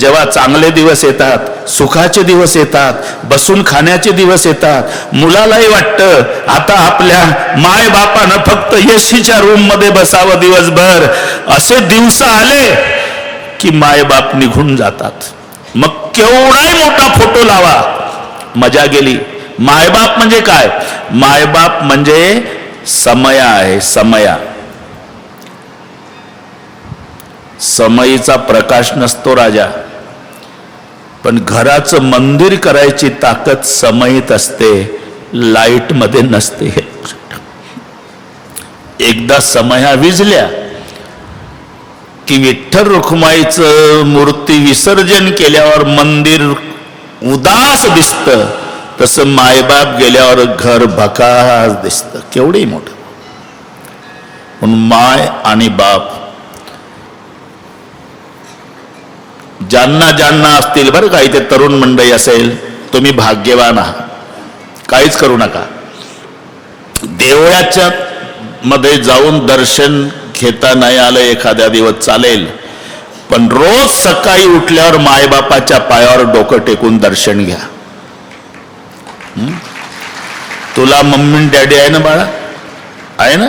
जेव्हा चांगले दिवस येतात, सुखाचे दिवस येतात, बसून खाण्याचे दिवस येतात, मुलालाही वाटतं आता आपल्या माय बापानं फक्त एसीच्या रूम मध्ये बसावं दिवसभर. असे दिवस आले की माय बाप निघून जातात. मग केवढाही मोठा फोटो लावा, मजा गेली. मायबाप म्हणजे काय? मायबाप म्हणजे समया आहे. समया, समयीचा प्रकाश नसतो राजा, पण घराचं मंदिर करायची ताकद समयीत असते, लाईट मध्ये नसते. एकदा समया विजल्या की विठ्ठल रुक्माईचं मूर्ती विसर्जन केल्यावर मंदिर उदास दिसतं, तसं मायबाप गेल्यावर घर भकास दिसतं. केवढी मोठं. म्हणून माय आणि बाप ज्यांना ज्यांना असतील बरं का, इथे तरुण मंडळी असेल, तुम्ही भाग्यवान आहात. काहीच करू नका. देवळाच्या मध्ये जाऊन दर्शन घेता नाही आलं एखाद्या दिवस चालेल, पण रोज सकाळी उठल्यावर मायबापाच्या पायावर डोकं टेकून दर्शन घ्या. तुला मम्मी डॅडी आहे ना बाळा, आहे ना?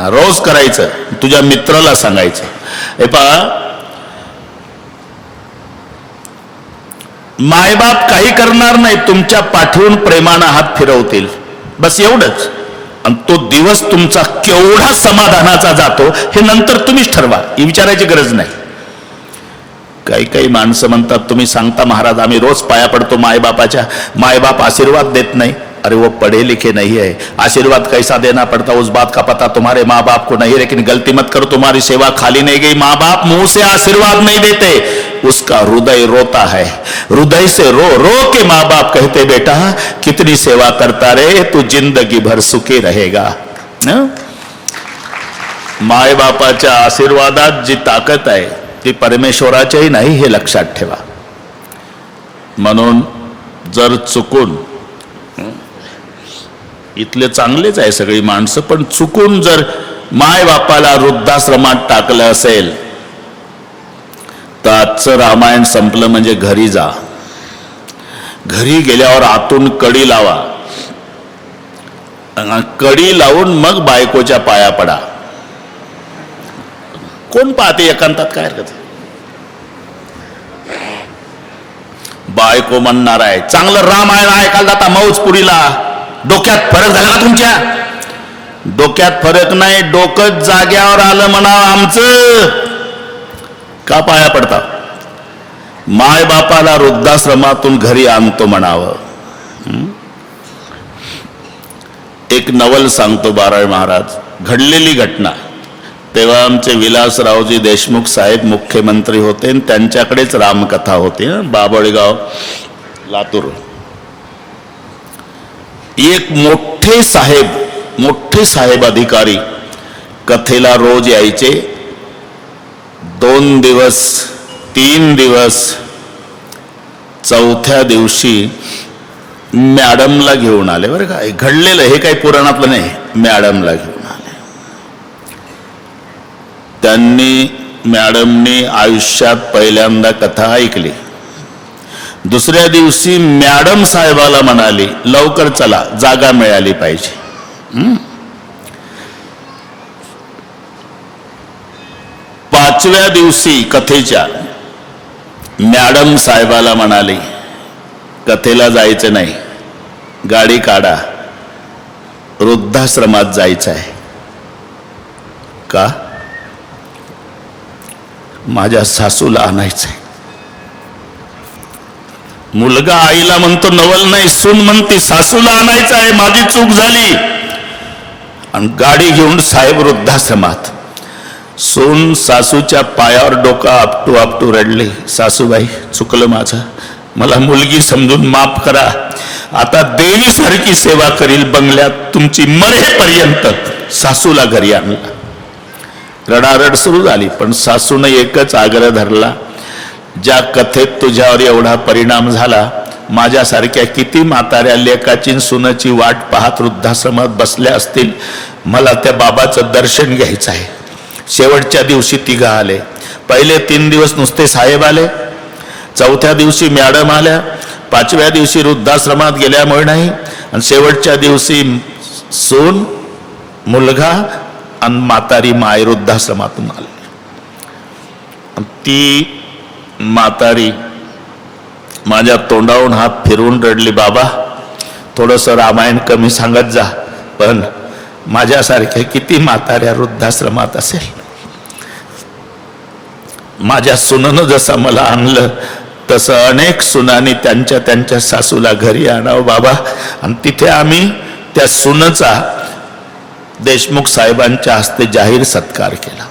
रोज करायचं. तुझ्या मित्राला सांगायचं, हे पहा मायबाप काही करणार नाही, तुमच्या पाठीवून प्रेमानं हात फिरवतील, बस एवढंच. आणि तो दिवस तुमचा केवढा समाधानाचा जातो हे नंतर तुम्हीच ठरवा, ही विचारायची गरज नाही. काही काही माणसं म्हणतात, तुम्ही सांगता महाराज आम्ही रोज पाया पडतो मायबापाच्या, मायबाप आशीर्वाद देत नाही. अरे वो पढ़े लिखे नहीं है, आशीर्वाद कैसा देना पड़ता उस बात का पता तुम्हारे माँ बाप को नहीं. लेकिन गलती मत करो, तुम्हारी सेवा खाली नहीं गई. माँ बाप मुंह से आशीर्वाद नहीं देते, उसका हृदय रोता है. हृदय से रो रो के माँ बाप कहते बेटा कितनी सेवा करता रहे, तू जिंदगी भर सुखी रहेगा. माय बापाच्या आशीर्वादात जी ताकद आहे ती परमेश्वराच्याही नाही, हे लक्षात ठेवा. म्हणून जर चुकून, इथले चांगलेच आहे सगळी माणसं, पण चुकून जर माय बापाला वृद्धाश्रमात टाकलं असेल तर आजचं रामायण संपलं. म्हणजे घरी जा. घरी गेल्यावर आतून कडी लावा, कडी लावून मग बायकोच्या पाया पडा. कोण पाहते एकांतात, काय हरकत. बायको म्हणणार आहे चांगलं रामायण ऐकायला जाता मौजपुरीला, डोक्यात फरक झाला ना तुमच्या? डोक्यात फरक नाही, डोकं जाग्यावर आलं म्हणा आमचं. का पाया पडता? माय बापाला वृद्धाश्रमातून घरी आणतो म्हणावं. एक नवल सांगतो बाराळ महाराज, घडलेली घटना. तेव्हा आमचे विलासरावजी देशमुख साहेब मुख्यमंत्री होते आणि त्यांच्याकडेच रामकथा होती. बाबळगाव, लातूर. एक मोठे साहेब अधिकारी कथेला रोज यायचे. 2 दिवस 3 दिवस, चौथ्या दिवशी मॅडमला घेऊन आले. बरं का, घडलेलं हे काही पुराणातलं नाही, मॅडमला घेऊन आले. मॅडमनी आयुष्यात पहिल्यांदा कथा ऐकली. दुसऱ्या दिवशी मॅडम साहेबाला म्हणाली लवकर चला, जागा मिळाली पाहिजे. पाचव्या दिवशी कथेच्या मॅडम साहेबाला म्हणाली कथेला जायचं नाही, गाडी काढा, वृद्धाश्रमात जायचं आहे. का? माझ्या सासूला आणायचंय. मुलगा आईला म्हणतो नवल नाही, सून म्हणते सासूला आणायचं आहे, माझी चूक झाली. आणि गाडी घेऊन साहेब वृद्धाश्रमात. सून सासूच्या पायावर डोका आपटू रडली, सासूबाई चुकलं माझं, मला मुलगी समजून माफ करा, आता देवीसारखी सेवा करील बंगल्यात तुमची मरेपर्यंत. सासूला घरी आणला. रडारड सुरू झाली, पण सासूने एकच आग्रह धरला, ज्या कथेत तुझ्यावर एवढा परिणाम झाला, माझ्यासारख्या किती म्हाताऱ्या लेकाची सुनाची वाट पाहत वृद्धाश्रमात बसल्या असतील, मला त्या बाबाचं दर्शन घ्यायचं आहे. शेवटच्या दिवशी 3 आले. पहिले 3 दिवस नुसते साहेब आले. चौथ्या दिवशी मॅडम आल्या, 5व्या दिवशी वृद्धाश्रमात गेल्यामुळे नाही, आणि शेवटच्या दिवशी सून, मुलगा आणि म्हातारी माय वृद्धाश्रमातून आली. ती म्हातारी माझ्या तोंडावरून हात फिरवून रडली, बाबा थोडंसं रामायण कमी सांगत जा. पण माझ्यासारख्या किती म्हाताऱ्या वृद्धाश्रमात असेल. माझ्या सुनेनं जसं मला आणलं तसं अनेक सुनांनी त्यांच्या त्यांच्या सासूला घरी आणावं बाबा. आणि तिथे आम्ही त्या सुनेचा देशमुख साहेबांच्या हस्ते जाहीर सत्कार केला.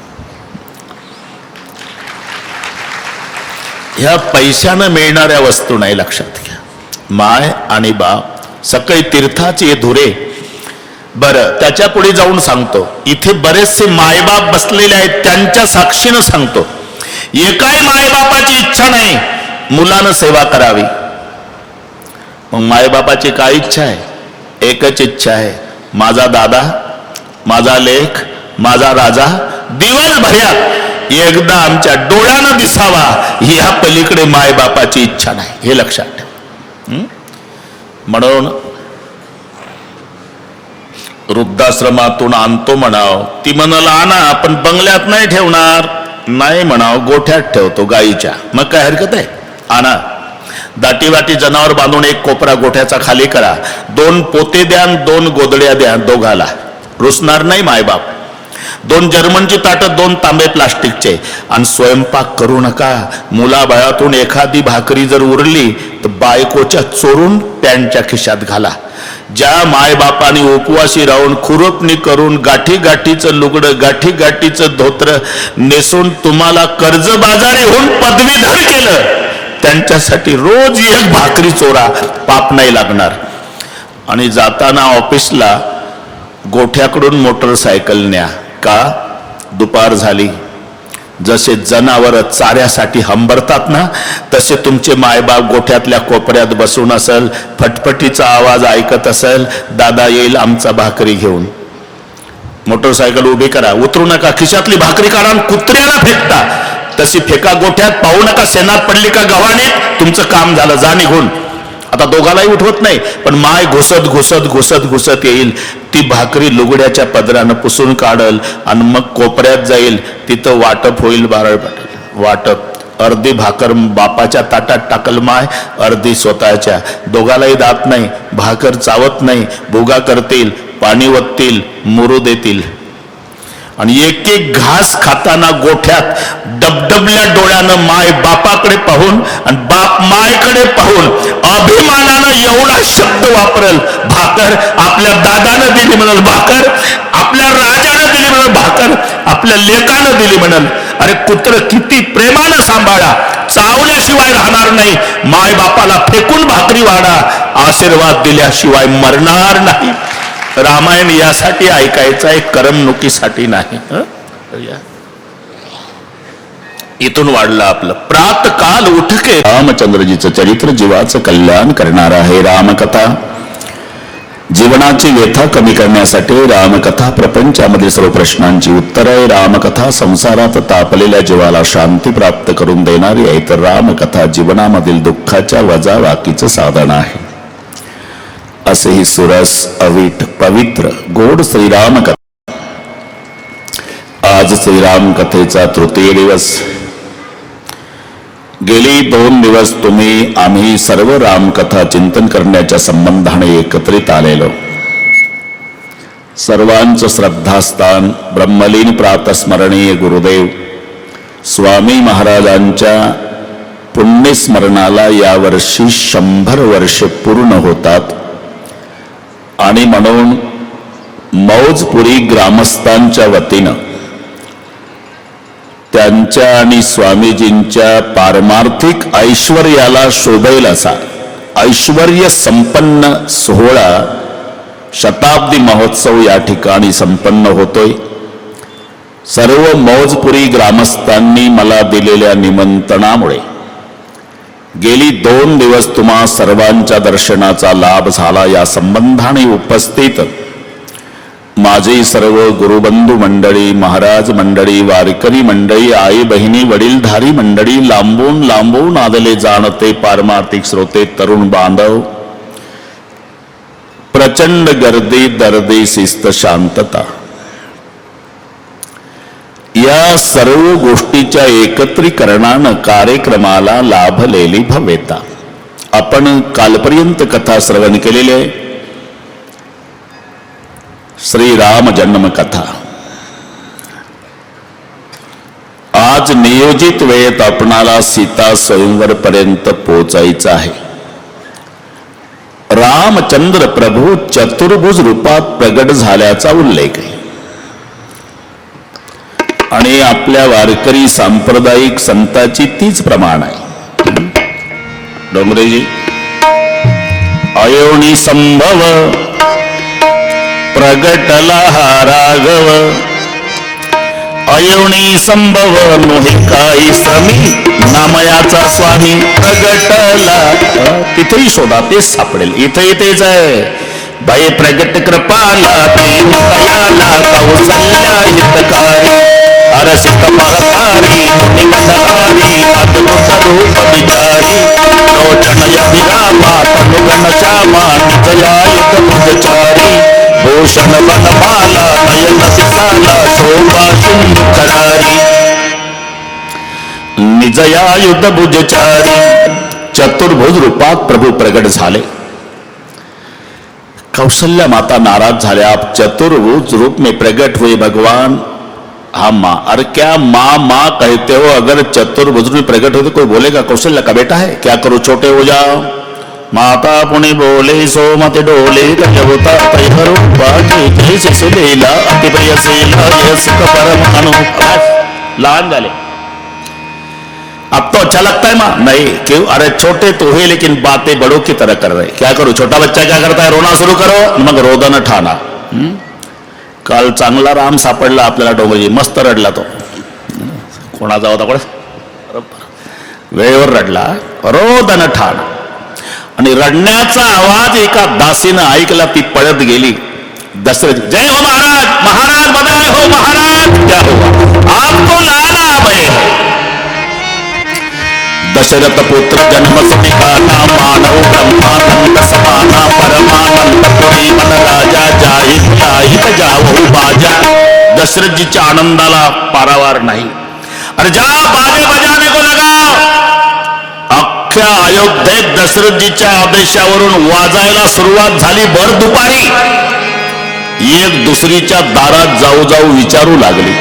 ह्या पैशानं मिळणाऱ्या वस्तू नाही, लक्षात घ्या. माय आणि बाप सकाळी तीर्थाचे धुरे. बरं, त्याच्या पुढे जाऊन सांगतो, इथे बरेचसे मायबाप बसलेले आहेत, त्यांच्या साक्षीनं सांगतो, एकाही मायबापाची इच्छा नाही मुलानं सेवा करावी. मग मायबापाची काय इच्छा आहे? एकच इच्छा आहे, माझा दादा, माझा लेक, माझा राजा दिवसभरात एकदा आमच्या डोळ्यानं दिसावा, ह्या पलीकडे मायबापाची इच्छा नाही, हे लक्षात ठेवा. म्हणून वृद्धाश्रमातून आणतो म्हणाव, ती म्हणाल आणा, पण बंगल्यात नाही ठेवणार. नाही म्हणाव, गोठ्यात ठेवतो गाईच्या. मग काय हरकत आहे, आणा. दाटीवाटी जनावर बांधून एक कोपरा गोठ्याचा खाली करा, 2 पोते द्या, 2 गोदड्या द्या दोघाला, रुसणार नाही मायबाप. 2 जर्मनची ताटं, 2 तांबे प्लास्टिकचे. आणि स्वयंपाक करू नका. मुलाबाळातून एखादी भाकरी जर उरली तर बायकोच्या चोरून पॅन्टच्या खिशात घाला. ज्या मायबापाने उपवासी राहून खुरपणी करून गाठी गाठीचं लुगडं, गाठी गाठीचं धोत्र नेसून तुम्हाला कर्जबाजारी होऊन पदवीधर केलं, त्यांच्यासाठी रोज एक भाकरी चोरा, पाप नाही लागणार. आणि जाताना ऑफिसला गोठ्याकडून मोटरसायकल न्या. का? दुपार झाली. जसे जनावर चाऱ्यासाठी हंबरतात ना, तसे तुमचे मायबाप गोठ्यातल्या कोपऱ्यात बसून असेल, फटफटीचा आवाज ऐकत असेल, दादा येईल आमचा भाकरी घेऊन. मोटरसायकल उभी करा, उतरू नका, खिशातली भाकरी काढा, कुत्र्याला फेकता तशी फेका गोठ्यात. पाहू नका शेणात पडली का गव्हाणीत, तुमचं काम झालं, जा निघून. आता दोघालाही उठवत नाही, पण माय घुसत घुसत घुसत घुसत येईल, ती भाकरी लुगड्याच्या पदरानं पुसून काढल आणि मग कोपऱ्यात जाईल, तिथं वाटप होईल. बारळ वाटप. अर्धी भाकर बापाच्या ताटात टाकल माय, अर्धी स्वतःच्या. दोघालाही दात नाही, भाकर चावत नाही, भुगा करतील, पाणी वततील, मुरू देतील. आणि एक एक घास खाताना गोठ्यात डबडबल्या डोळ्यानं माय बापाकडे पाहून आणि बाप मायकडे पाहून अभिमानानं एवढा शब्द वापरल, भाकर आपल्या दादानं दिली म्हणाल, भाकर आपल्या राजानं दिली म्हणाल, भाकर आपल्या लेकानं दिली म्हणाल. अरे कुत्र किती प्रेमानं सांभाळा, चावल्याशिवाय राहणार नाही. माय बापाला फेकून भाकरी वाढा, आशीर्वाद दिल्याशिवाय मरणार नाही. रामायण यासाठी ऐकायचं आहे, करमणुकीसाठी नाही. इथून वाढलं आपलं. प्रातकाल उठके रामचंद्रजीचं चरित्र जीवाचं कल्याण करणार आहे. रामकथा जीवनाची व्यथा कमी करण्यासाठी, रामकथा प्रपंचामधील सर्व प्रश्नांची उत्तर आहे. रामकथा संसारात तापलेल्या जीवाला शांती प्राप्त करून देणारी आहे, तर रामकथा जीवनामधील दुःखाच्या वजावाकीचं साधन आहे. असे ही सुरस, अवीट, पवित्र, गोड श्रीराम कथा. आज श्रीराम कथेचा तृतीय दिवस. गेली 2 दिवस तुम्ही आम्ही सर्व रामकथा चिंतन करण्याच्या संबंधाने एकत्रित आलेलो. सर्वांचं श्रद्धास्थान ब्रह्मलीन प्रातस्मरणीय गुरुदेव स्वामी महाराजांच्या पुण्यस्मरणाला यावर्षी 100 वर्षे पूर्ण होतात. आणि म्हणून मौजपुरी ग्रामस्थांच्या वतीनं त्यांच्या आणि स्वामीजींच्या पारमार्थिक ऐश्वर्याला शोभेल असा ऐश्वर्य संपन्न सोहळा शताब्दी महोत्सव या ठिकाणी संपन्न होतोय. सर्व मौजपुरी ग्रामस्थांनी मला दिलेल्या निमंत्रणामुळे गेली 2 दिवस तुम्हा सर्वांच्या दर्शनाचा लाभ झाला. या संबंधाने उपस्थित माझी सर्व गुरुबंधू मंडळी, महाराज मंडळी, वारकरी मंडळी, आई बहिणी, वडीलधारी मंडळी, लांबून लांबून आलेले जाणते पारमार्थिक श्रोते, तरुण बांधव, प्रचंड गर्दी, दर्दी, शिस्त, शांतता, या सर्व गोष्टीच्या एकत्रीकरणानं कार्यक्रमाला लाभलेली भव्यता. आपण कालपर्यंत कथा श्रवण केलेली आहे. श्रीराम जन्म कथा. आज नियोजित वेळेत आपणाला सीता स्वयंवर पर्यंत पोहोचायचं आहे. रामचंद्र प्रभू चतुर्भुज रूपात प्रगट झाल्याचा उल्लेख आहे आणि आपल्या वारकरी सांप्रदायिक संताची तीच प्रमाण आहे. डोंगरेजी, अयोनी संभव प्रगटला हा राघव, अयोनी संभव मोहे काही श्रमी, नामयाचा स्वामी प्रगटला. तिथेही शोधा, तेच सापडेल. इथे तेच आहे. बाई प्रगट कृपाला ते दयाला कौसल्या हितकारी, अरसिक महतारी निकटहारी, अद्भुत रूप विचारी, लोचन यभिरामा तनुगण श्यामा, निजयायुध भुजचारी, भूषण वनमाला नयन सिसाला, शोभा सुंदरारी, निजयायुध भुजचारी. चतुर्भुज रूपात प्रभू प्रगट झाले. कौशल्या माता नाराज झाल्या. आप चतुर्भुज रूप में प्रगट हुए भगवान. हाँ माँ. अरे क्या माँ माँ कहते हो? अगर चतुर्भुज में प्रकट हो तो कोई बोलेगा कौशल्या का बेटा है, क्या करो छोटे हो जाओ. माता पुणे बोले सो मत डोले, होता तैहरो बाजी जैसे सुलेला, अति प्रियसेला यस परमाणु. लहान झाले. अब तो अच्छा लगता है माँ? नहीं. क्यों? अरे छोटे तो हुए लेकिन बातें बड़ों की तरह कर रहे. क्या करो? छोटा बच्चा क्या करता है? रोना शुरू करो, मग रोदन ठाणा. काल चांगला राम सापडला आपल्याला डोंगरजी. मस्त रडला तो. कोणाचा होता? कोण? वेळेवर रडला. रोदन ठाण. आणि रडण्याचा आवाज एका दासीनं ऐकला. ती पळत गेली. दशरथ, जय हो महाराज, महाराज बधाई हो महाराज, क्या हुआ? आपको लाला भय. दशरथ पुत्र जन्म समिकाना, मानव ब्रह्मानंद समाना, परमानंद पुरी मन राजा, जाहित जाहित जावो बाजा. दशरथजीच्या आनंदाला पारावार नाही. अरे जा बाजे बजाने को लगा. अख्ख्या अयोध्येत दशरथजीच्या आदेशावरून वाजायला सुरुवात झाली. भर दुपारी एक दुसरीच्या दारात जाऊ जाऊ विचारू लागली.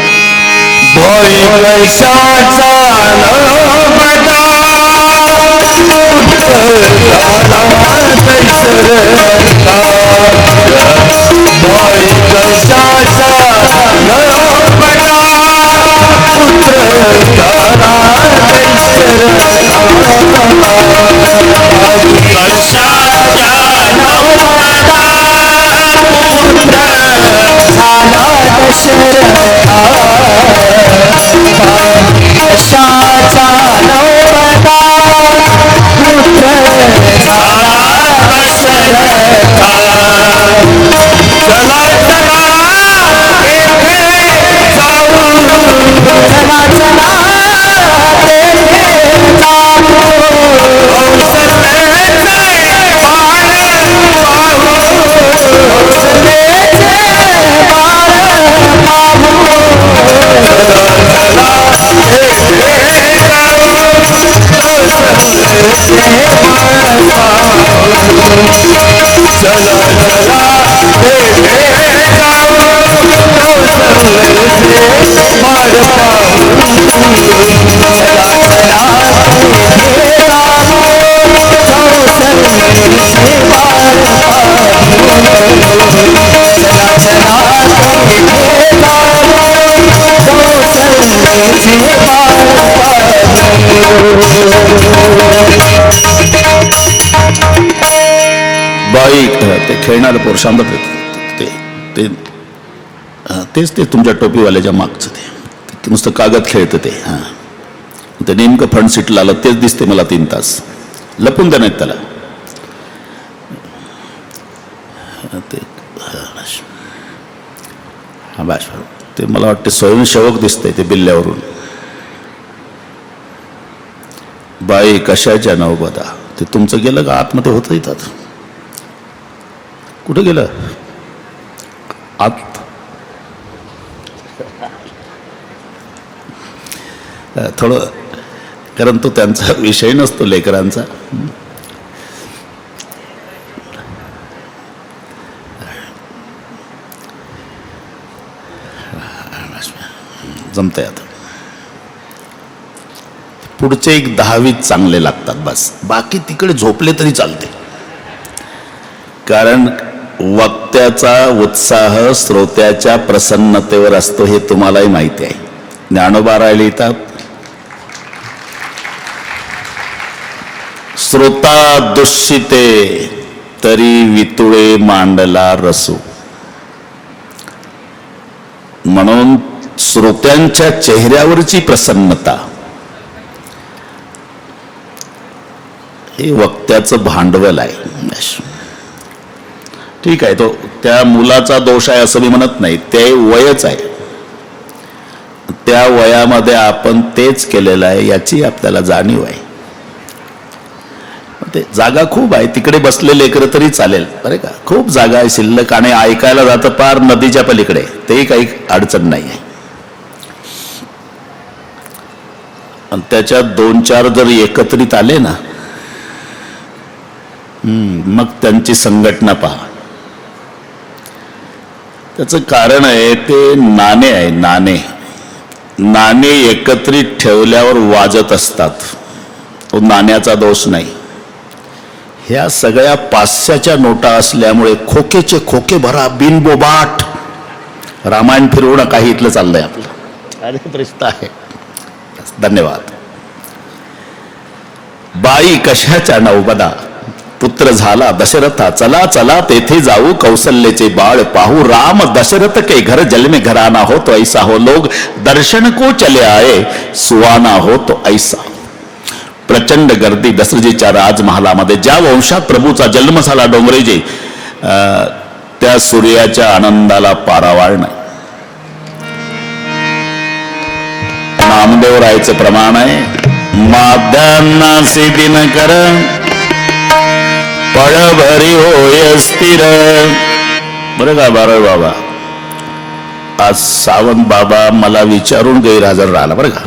बाई ते खेळणारं पोर शांत तेच ते तुमच्या टोपीवाल्याच्या मागचं ते नुसतं कागद खेळतं ते. हां, ते नेमकं फ्रंट सीटला आलं तेच दिसते मला 3 तास. लपून द्या नाहीत त्याला. ते हा बस, ते मला वाटते स्वयंसेवक दिसतंय ते बिल्ल्यावरून. बाई कशाच्या नवबदा, ते तुमचं गेलं का आतमध्ये होतं येतात? कुठं गेलं आत? थोडं, कारण तो त्यांचा विषय नसतो लेकरांचा. जमतंय आता. पुढचे एक 10-20 चांगले लागतात बस, बाकी तिकडे झोपले तरी चालते. कारण वक्त्याचा उत्साह श्रोत्याच्या प्रसन्नतेवर असतो हे तुम्हालाही माहिती आहे. ज्ञानोबा राय लिहितात, श्रोता दुःशिते तरी वितुळे मांडला रसू. म्हणून श्रोत्यांच्या चेहऱ्यावरची प्रसन्नता हे वक्त्याचं भांडवल आहे. ठीक आहे, तो त्या मुलाचा दोष आहे असं मी म्हणत नाही, ते वयच आहे. त्या वयामध्ये आपण तेच केलेलं आहे याची आपल्याला जाणीव आहे. ते जागा खूप आहे, तिकडे बसले लेकरं तरी चालेल बरे का, खूप जागा आहे शिल्लक, आणि ऐकायला जातं पार नदीच्या पलीकडे, तेही काही अडचण नाही आहे. आणि त्याच्यात 2-4 जर एकत्रित आले ना, मग त्यांची संघटना पहा. त्याचं कारण आहे ते नाणे आहे. नाणे एकत्रित ठेवल्यावर वाजत असतात, तो नाण्याचा दोष नाही. ह्या सगळ्या 500च्या नोटा असल्यामुळे खोकेचे खोके भरा बिनबोबाट. रामायण फिरवू नका, काही इथलं चाललंय आपलं. अरे प्रश्न आहे. धन्यवाद. बाई कशाच्या नवबदा, पुत्र झाला दशरथा, चला चला तेथे जाऊ कौशल्यचे बाळ पाहू. राम दशरथ के घर जन्मे घराना हो तो ऐसा हो, लोग दर्शन को चले आए सुवाना हो तो ऐसा. प्रचंड गर्दी दशरथीच्या राजमहालामध्ये. ज्या वंशात प्रभूचा जन्म झाला डोंगरेजी, त्या सूर्याच्या आनंदाला पारावार नाही. नामदेव रायचं प्रमाण आहे, माध्यान्नासी दिनकर पळभरी होय स्थिर. बरं का बारळ बाबा, आज सावंत बाबा मला विचारून गैरहजर राहिला बरं का.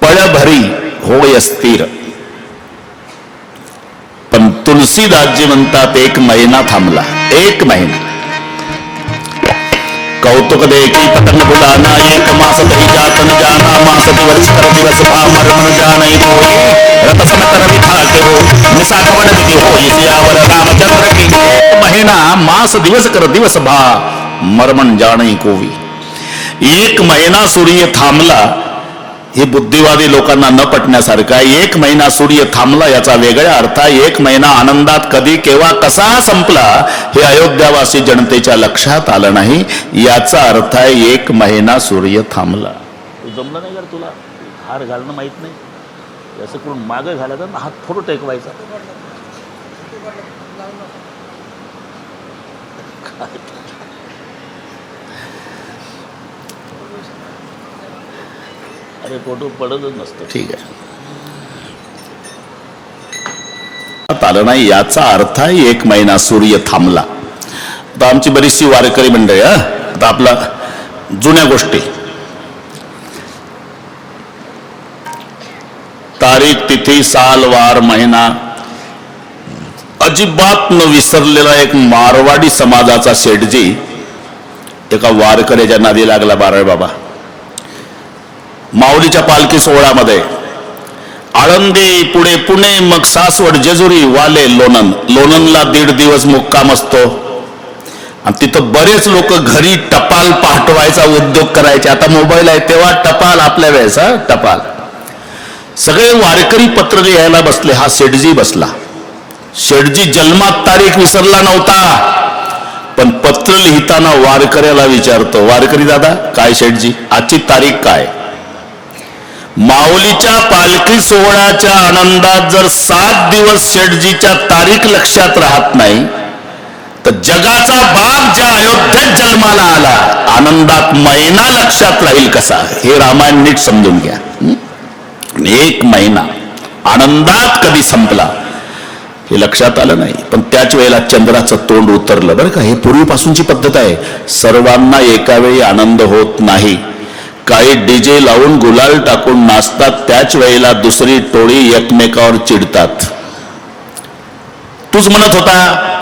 पळभरी होय स्थिर, पण तुलसीदासजी म्हणतात 1 महिना थांबला. 1 महिना. कौतुक देखी पतंग बुलाना, 1 मास तरी जातन जाना. मास दिवस कर दिवस भा मरमन जानै कोई, रतसन कर विथा के हो निसा कवड विधि हो सियावर रामचंद्र की. 1 महिना मास दिवस कर दिवस भा मरमन जानै कोई. 1 महिना सूर्य थांबला. हे बुद्धिवादी लोकांना न पटण्यासारखं आहे. 1 महिना सूर्य थांबला याचा वेगळा अर्थ आहे 1 महिना आनंदात कधी केव्हा कसा संपला हे अयोध्यावासी जनतेच्या लक्षात आलं नाही. याचा अर्थ आहे 1 महिना सूर्य थांबला. जमलं नाही का तुला? हार घालणं माहित नाही, असं करून मागे घालायचं, हात थोडं टेकवायचा. अरे फोटो पडतच नसतो. ठीक आहे, आलं नाही याचा अर्थ आहे 1 महिना सूर्य थांबला. आता आमची बरीचशी वारकरी मंडळी, आता आपला जुन्या गोष्टी, तारीख तिथी साल वार महिना अजिबात न विसरलेला एक मारवाडी समाजाचा शेठजी एका वारकऱ्याच्या नादी लागला. बारळ बाबा माऊलीच्या पालखी सोहळ्यामध्ये आळंदी, पुढे पुणे, मग सासवड, जेजुरी, वाले, लोणंद. लोणंदला 1.5 दिवस मुक्काम असतो आणि तिथं बरेच लोक घरी टपाल पाठवायचा उद्योग करायचे. आता मोबाईल आहे, तेव्हा टपाल आपल्या वेळेस टपाल. सगळे वारकरी पत्र लिहायला बसले. हा शेठजी बसला. शेठजी जन्मात तारीख विसरला नव्हता, पण पत्र लिहिताना वारकऱ्याला विचारतो, वारकरी दादा काय शेठजी आजची तारीख काय? माऊलीच्या पालखी सोहळ्याच्या आनंदात जर 7 दिवस शेठजीच्या तारीख लक्षात राहत नाही तर जगाचा बाप ज्या अयोध्येत जन्माला आला, आनंदात महिना लक्षात राहील कसा, हे रामायण नीट समजून घ्या. एक महिना आनंदात कधी संपला हे लक्षात आलं नाही. पण त्याच वेळेला चंद्राचं तोंड उतरलं बरं का. हे पूर्वीपासूनची पद्धत आहे. सर्वांना एका वेळी आनंद होत नाही. काही डीजे लावून गुलाल टाकून नाचतात, त्याच वेळेला दुसरी टोळी एकमेकावर चिडतात. तूच म्हणत होता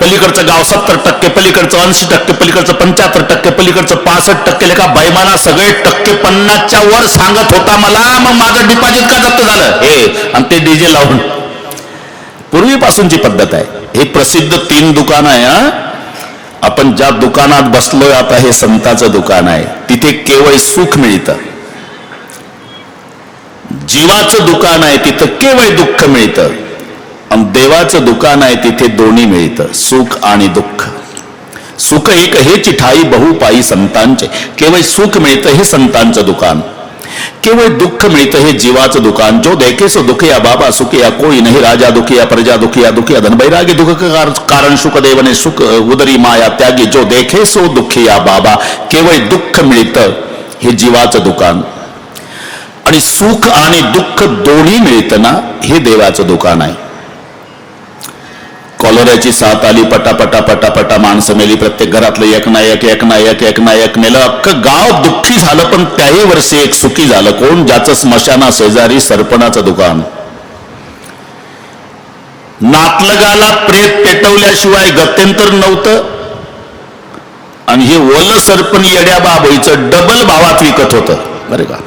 पलीकडचं गाव 70%, पलीकडचं 80%, पलीकडचं 75%, पलीकडचं 65%, लेखा बैमाना सगळे टक्के 50च्या वर सांगत होता मला, मग माझं डिपॉझिट का जप्त झालं हे, आणि ते डीजे लावून. पूर्वीपासूनची पद्धत आहे. हे प्रसिद्ध 3 दुकान आहे. आपण ज्या दुकानात बसलोय आता हे संताचं दुकान आहे. तिथे केवळ सुख मिळतं. जीवाचं दुकान आहे तिथं केवळ दुःख मिळतं. आणि देवाचं दुकान आहे तिथे दोन्ही मिळतं, सुख आणि दुःख. सुख एक हेची ठाई बहुपाई संतांचे. केवळ सुख मिळतं हे संतांचं दुकान, केवळ दुःख मिळतं हे जीवाचं दुकान. जो देखे सो दुखिया बाबा सुखिया कोई नहीं, राजा दुखिया प्रजा दुखिया दुखिया धन बैराग्य दुख कारण सुख देवने सुख उदरी माया त्यागी. जो देखे सो दुखिया बाबा. केवळ दुःख मिळतं हे जीवाचं दुकान, आणि सुख आणि दुःख दोन्ही मिळतं ना हे देवाचं दुकान आहे. कॉलऱ्याची साथ आली, पटापटा पटापटा माणसं मेली. प्रत्येक घरातलं एक ना एक नेलं. अख्खं गाव दुःखी झालं, पण त्याही वर्षी एक सुखी झालं. कोण? ज्याचं स्मशाना शेजारी सरपणाचं दुकान. नातलगाला प्रेत पेटवल्याशिवाय गत्यंतर नव्हतं, आणि हे ओलं सरपण येड्या बाबईचं डबल भावात विकत होतं बरं का.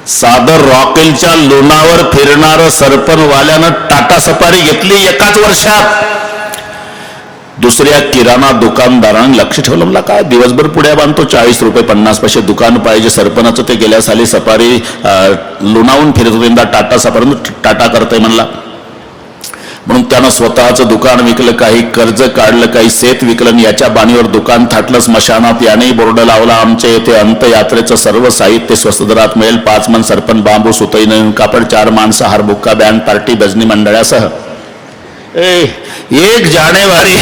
सादर रॉकेलच्या लोणावर फिरणारं सरपणवाल्यानं टाटा सफारी घेतली एकाच वर्षात. दुसऱ्या किराणा दुकानदारानं लक्ष ठेवलं, मला काय दिवसभर पुड्या बांधतो, 40 रुपये 50 पैसे दुकान पाहिजे. सरपणाचं ते गेल्या साली सफारी लोणावून फिरत होते, टाटा सफारी टाटा करतंय म्हणला. म्हणून त्यानं स्वतःचं दुकान विकलं, काही कर्ज काढलं, काही शेत विकलं, आणि याच्या बाणीवर दुकान थाटलं. स्मशानात याने बोर्ड लावला, आमच्या येथे अंत्ययात्रेचं सर्व साहित्य स्वस्त दरात मिळेल. 5 मन सरपण, बांबू, सुतई, नवीन कापड, 4 माणसं, हारबुक्का, बँड पार्टी, भजनी मंडळासह. 1 जानेवारी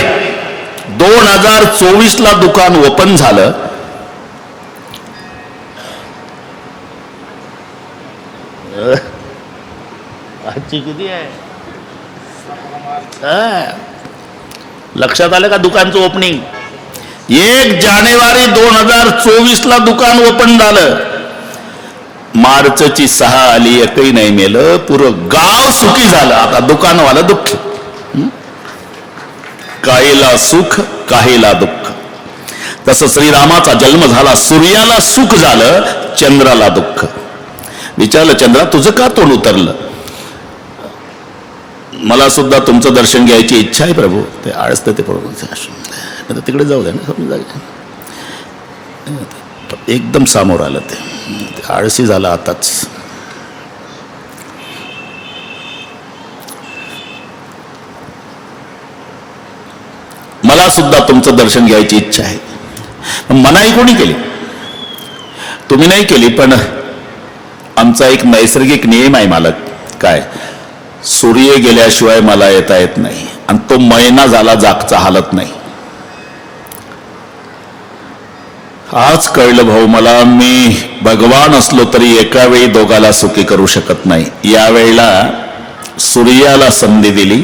2024 ला दुकान ओपन झालं. आजची किती आहे? लक्षात आलं का दुकानचं ओपनिंग? 1 जानेवारी 2024 ला दुकान ओपन झालं. मार्चची 6 आली, एकही नाही मेलं, पुरं गाव सुखी झालं. आता दुकानवाला दुःखी. काहीला सुख, काहीला दुःख. तसं श्रीरामाचा जन्म झाला, सूर्याला सुख झालं, चंद्राला दुःख. विचारलं, चंद्रा तुझं का तोंड उतरलं? मला सुद्धा तुमचं दर्शन घ्यायची इच्छा आहे प्रभू. ते आळसतं ते पडून तिकडे जाऊ द्या ना. एकदम समोर आलं, ते आळशी झालं आताच. मला सुद्धा तुमचं दर्शन घ्यायची इच्छा आहे. मनाई कोणी केली? तुम्ही नाही केली, पण आमचा एक नैसर्गिक नियम आहे मालक. काय? सूर्य गेल्याशिवाय मला येता येत नाही, आणि तो महिना झाला जागचा हालत नाही. आज कळलं भाऊ मला, मी भगवान असलो तरी एका वेळी दोघाला सुखी करू शकत नाही. यावेळेला सूर्याला संधी दिली.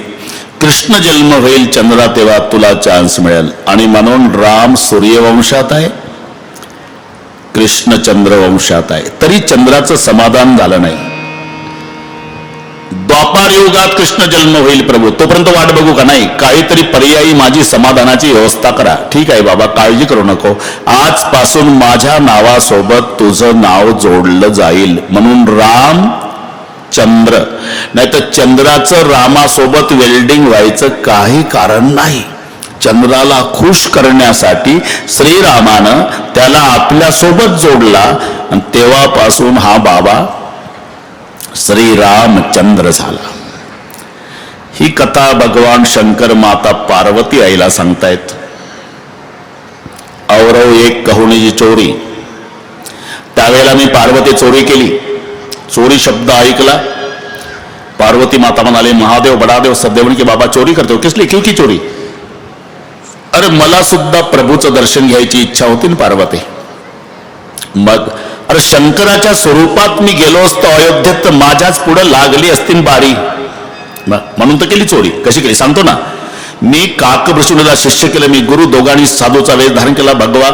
कृष्ण जन्म होईल चंद्रा, तेव्हा तुला चान्स मिळेल. आणि म्हणून राम सूर्यवंशात आहे, कृष्ण चंद्रवंशात आहे. तरी चंद्राचं समाधान झालं नाही. द्वापार युगात कृष्ण जन्म होईल प्रभू, तोपर्यंत वाट बघू का? नाही, काहीतरी पर्यायी माझी समाधानाची व्यवस्था करा. ठीक आहे बाबा, काळजी करू नको. आजपासून माझ्या नावासोबत तुझं नाव जोडलं जाईल. म्हणून राम चंद्र, नाही तर चंद्राचं रामासोबत वेल्डिंग व्हायचं काही कारण नाही. चंद्राला खुश करण्यासाठी श्रीरामानं त्याला आपल्यासोबत जोडला, आणि तेव्हापासून हा बाबा श्रीरामचंद्र झाला. ही कथा भगवान शंकर माता पार्वती आईला सांगतायत. औरव एक कहुणीची चोरी. त्यावेळेला मी पार्वती चोरी केली. चोरी शब्द ऐकला, पार्वती माता म्हणाले, महादेव बडादेव सदेवन की बाबा चोरी करते हो, किस लिए, क्यों की चोरी? अरे मला सुद्धा प्रभूचं दर्शन घ्यायची इच्छा होती ना पार्वती. मग अरे शंकराच्या स्वरूपात मी गेलो असतो अयोध्येत तर माझ्याच पुढे लागली असती बारी. म्हणून तर केली चोरी. कशी केली सांगतो ना. मी काकभृषुंडीला शिष्य केलं. मी गुरु दोघांनी साधूचा वेश धारण केला. भगवा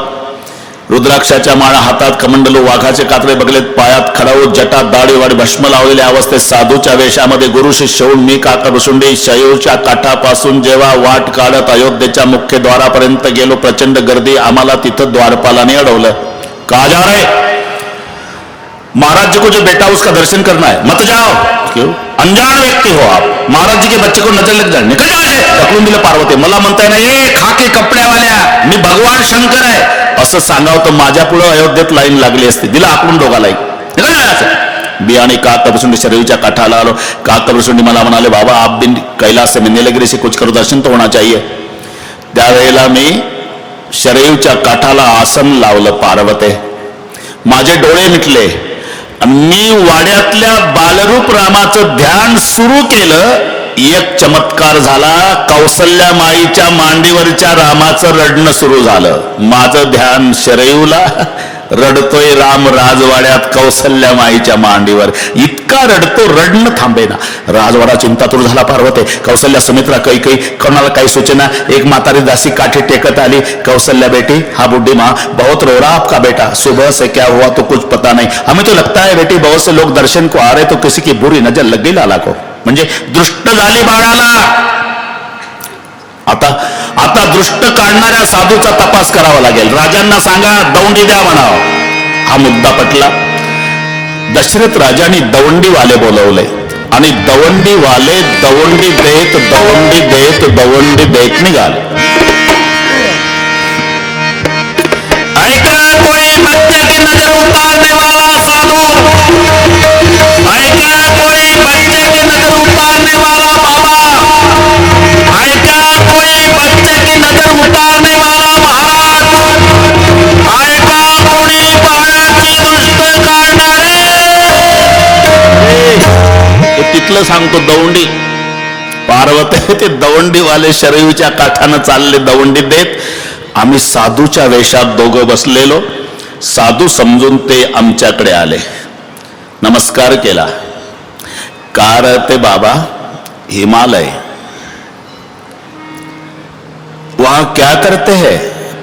रुद्राक्षाच्या माळा, हातात कमंडलू, वाघाचे कातळे बगलेत, पायात खडाऊ, जटात दाढी वाढ, भस्म लावलेल्या अवस्थेत साधूच्या वेशामध्ये गुरु शिष्य होऊन मी काकभृषुंडी शयूरच्या काठापासून जेव्हा वाट काढत अयोध्येच्या मुख्य द्वारापर्यंत गेलो. प्रचंड गर्दी. आम्हाला तिथं द्वारपालाने अडवलं. कहा जा रहे? महाराज जी को जो बेटा उसका दर्शन करना है, मत जाओ. क्यों? अनजान व्यक्ति हो आप. महाराज जी के बच्चे को नजर लग जाए, निकल जाओ. ढकलून दिलं पार्वती. मला म्हणताय ना ए खाके कपड्यावाल्या, मी भगवान शंकर आहे असं सांगावं तर माझ्या पुढे अयोध्येत लाईन लागली असती. दिला आकडून दोघाला. निकल जाओ. बियाणे काकभृषुंडी शरीरच्या काठाला आलो. काकभृषुंडी मला म्हणाले बाबा आप दिन कैलाश से नीलगिरी से कुछ करो, दर्शन तो होना चाहिए. त्यावेळेला मी शरीरच्या काठाला आसन लावलं. पार्वते माझे डोळे मिटले. मी वाड्यातल्या बालरूप रामाचं ध्यान सुरू केलं. एक चमत्कार झाला. कौसल्या माईच्या मांडीवरच्या रामाचं रडणं सुरू झालं. माझं ध्यान शरयूला. रडतोय राम राजवाड्यात कौसल्या माईच्या मांडीवर. इतका रडतो, रडणं थांबेना. राजवाडा चिंतातूर झाला. पार्वती कौसल्या सुमित्रा कैकई कोणाला काही सूचना. एक म्हातारी दासी काठी टेकत आली. कौसल्या बेटी हा बुढ़ी माँ बहुत रो रहा आपका बेटा. सुबह से क्या हुआ तो कुछ पता नहीं. हमें तो लगता है बेटी बहुत से लोग दर्शन को आ रहे तो किसी की बुरी नजर लग गई लाला को. म्हणजे दृष्ट झाली बाळाला. आता दृष्ट काढणाऱ्या साधूचा तपास करावा लागेल. राजांना सांगा दौंडी द्या म्हणावं. हा मुद्दा पटला. दशरथ राजांनी दवंडीवाले बोलवले आणि दवंडीवाले दवंडी देत निघाले. ऐका कोई बच्चे की नजर उतारने वाला साधू. ऐका कोई बच्चे की नजर उतारने वाला बाबा. ऐका कोई बच्चे की नजर उतारने वाला महाराज. ऐका कोणी बाळाची दृष्ट काढणारे. तिथलं सांगतो दवंडी. पार्वती ते दवंडीवाले शरयूच्या काठानं चालले दवंडी देत. आम्ही साधूच्या वेशात दोघं बसलेलो. साधू समजून ते आमच्याकडे आले. नमस्कार केला. का रहते बाबा? हिमालय. वहां क्या करते हैं?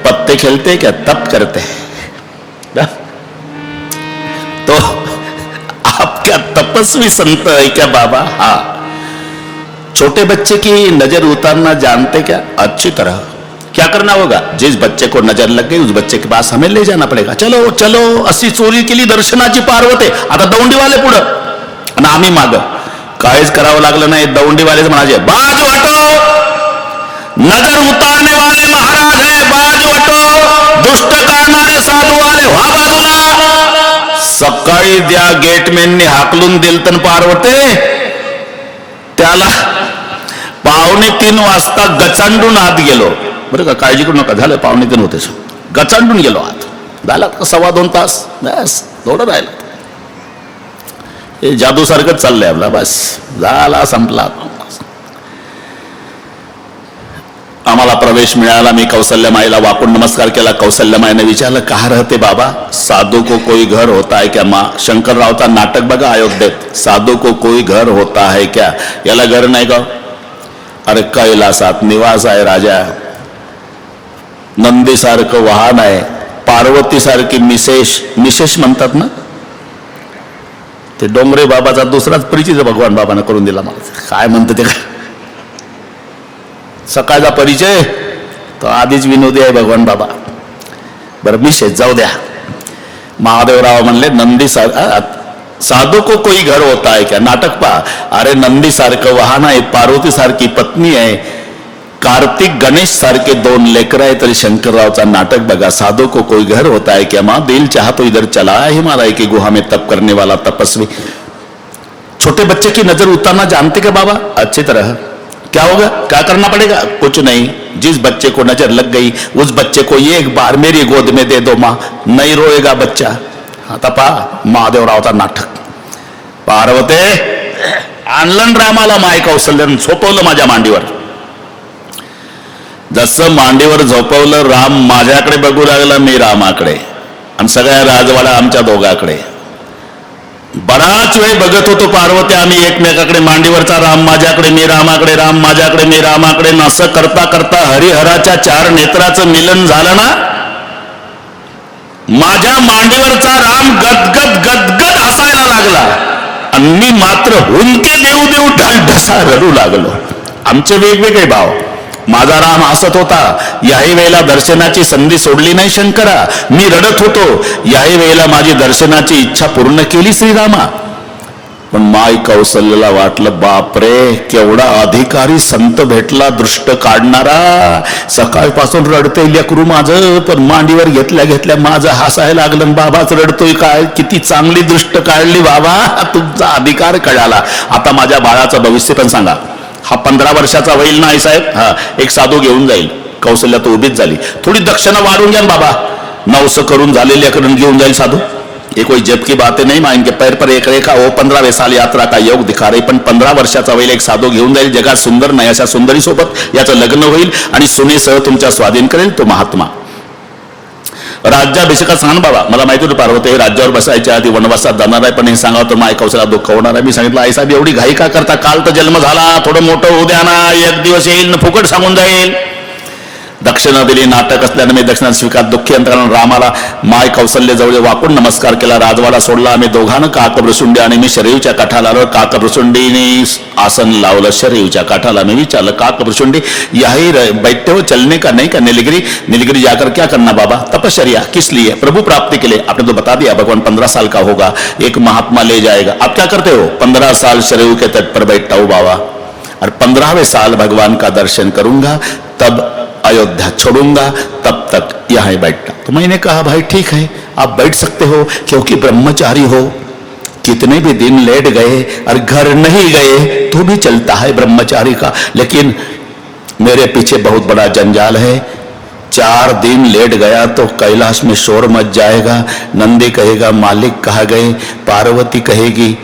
पत्ते खेलते क्या? तप करते हैं. तो आप क्या तपस्वी संत है क्या बाबा? हाँ. छोटे बच्चे की नजर उतारना जानते क्या? अच्छी तरह. क्या करना होगा? जिस बच्चे को नजर लग गई उस बच्चे के पास हमें ले जाना पड़ेगा. चलो चलो. अशी चोरी केली दर्शनाची पार्वती. आता दौंडीवाले पुढं आणि आम्ही माग. काहीच करावं लागलं नाही. दौंडीवालेच म्हणाले बाजू हटो. नजर उतारने वाले महाराज है, बाजू हटो. दुष्ट काढणारे साधू आले, व्हा बाजूला. सकाळी त्या गेटमॅननी हाकलून दिलतन पार्वती. त्याला 2:45 वाजता गचांडून आत गेलो. बरं का, काळजी करू नका. झालं 2:45 होते. गचांडून गेलो आत. झाला 2.25 तास. बस थोडं राहिलं. हे जादू सारखंच चाललंय आपला. बस झाला, संपला. आम्हाला प्रवेश मिळाला. मी कौसल्या माईला वाकून नमस्कार केला. कौसल्या माईने विचारलं कहा रहते बाबा? साधू को कोई घर होता है क्या? माँ शंकररावचा नाटक बघा अयोध्येत. साधू को कोई घर होता है क्या? याला घर नाही का? अरे कैलासात निवास आहे राजा. नंदी सारखं वाहन आहे. पार्वती सारखी मिसेश म्हणतात ना. ते डोंगरे बाबाचा दुसराच परिचय भगवान बाबाने करून दिला मला. काय म्हणतं ते काय? सकाळचा परिचय तो आधीच विनोदी आहे भगवान बाबा. बरं मिसेस जाऊ द्या. महादेवराव म्हणले नंदी साधू को कोई घर होता है क्या? नाटक पहा. अरे नंदी सारखं वाहन आहे. पार्वती सारखी पत्नी आहे. कार्तिक गणेश सारखे 2 लेकर आहे. तरी शंकररावचा नाटक बघा. साधू को कोई घर होता है क्या? माँ दिल चाहा तो इधर चला. हिमालय की गुहा में तप करने वाला तपस्वी. छोटे बच्चे की नजर उतारना जानते क्या बाबा? अच्छी तरह. क्या होगा? क्या करना पड़ेगा? कुछ नहीं. जिस बच्चे को नजर लग गई उस बच्चे को एक बार मेरी गोद में दे दो माँ. नहीं रोएगा बच्चा. आता पहा महादेवरावचा नाटक. पार्वती आणलं रामाला माय कौशल्यानं झोपवलं माझ्या मांडीवर. जसं मांडीवर झोपवलं राम माझ्याकडे बघू लागला, मी रामाकडे, आणि सगळ्या राजवाडा आमच्या दोघाकडे. बराच वेळ बघत होतो पार्वती आम्ही एकमेकाकडे, मांडीवरचा राम माझ्याकडे, मी रामाकडे, राम माझ्याकडे, मी रामाकडे. असं करता करता हरिहराच्या 4 नेत्राचं मिलन झालं ना. माझ्या मांडीवरचा राम गदगद गदगद हसायला लागला आणि मी मात्र हुंके देऊ देऊ ढसा रडू लागलो. आमचे वेगवेगळे भाव. माझा राम हसत होता, याही वेळेला दर्शनाची संधी सोडली नाही शंकरा. मी रडत होतो, याही वेळेला माझी दर्शनाची इच्छा पूर्ण केली श्रीरामा. पण माय कौशल्याला वाटलं, बापरे केवढा अधिकारी संत भेटला, दृष्ट काढणारा. सकाळपासून रडते लेकरू माझं, पण मांडीवर घेतल्या घेतल्या माझं हसायला लागलं. बाबाच रडतोय काय, किती चांगली दृष्ट काढली बाबा, तुमचा अधिकार कळाला. आता माझ्या बाळाचं भविष्य पण सांगा. हा 15 वर्षाचा होईल ना आई साहेब, हा एक साधू घेऊन जाईल. कौशल्या तो उभीच झाली. थोडी दक्षिणा वाढून घ्या बाबा. 900 करून झालेल्या करून घेऊन जाईल साधू. ये कोई जब की बातें नहीं, माँ इनके पैर पर एक रेखा हो. 15वें साल यात्रा का योग दिखा रही. पण 15 वर्षाचा होईल एक साधू घेऊन जाईल. जगात सुंदर नाही अशा सुंदरी सोबत याचं लग्न होईल आणि सुनेसह तुमच्या स्वाधीन करेल तो महात्मा. राज्याभिषेकात सांग बाबा. मला माहिती होतं पार्वती हे राज्यावर बसायच्या आधी वनवासात जाणार आहे, पण हे सांगावं तर माय कौशला दुःख होणार आहे. मी सांगितलं, आई साहेब एवढी घाई का करता, काल तर जन्म झाला, थोडं मोठं होऊ द्या ना, एक दिवस येईल ना फुकट सांगून जाईल. दक्षिणा दिली. नाटक असल्याने मी दक्षिणा स्वीकार दुःखी अंतरानं रामाला माय कौशल्य जवळ वाकून नमस्कार केला. राजवाडा सोडला. आम्ही दोघांना काकभृशुंडी आणि मी शरीरच्या काठाला आलो. काकभृशुंडीने आसन लावलं शरीरच्या काठाला. मी विचारलं, काकभृशुंडी यही बैठे हो, चलने का नहीं का? नीलगिरी नीलगिरी जाकर क्या करना बाबा? तपश्चर्या. किस लिए? प्रभु प्राप्ति के लिए. आपने तो बता दिया भगवान 15 साल का होगा, एक महात्मा ले जाएगा. आप क्या करते हो? 15 साल शरीर के तट पर बैठता हूँ बाबा, और 15वें साल भगवान का दर्शन करूंगा, तब अयोध्या छोड़ूंगा, तब तक यहाँ बैठता. तो मैंने कहा, भाई ठीक है आप बैठ सकते हो, क्योंकि ब्रह्मचारी हो. कितने भी दिन लेट गए और घर नहीं गए तो भी चलता है ब्रह्मचारी का. लेकिन मेरे पीछे बहुत बड़ा जंजाल है. 4 दिन लेट गया तो कैलाश में शोर मच जाएगा. नंदी कहेगा मालिक कहाँ गए, पार्वती कहेगी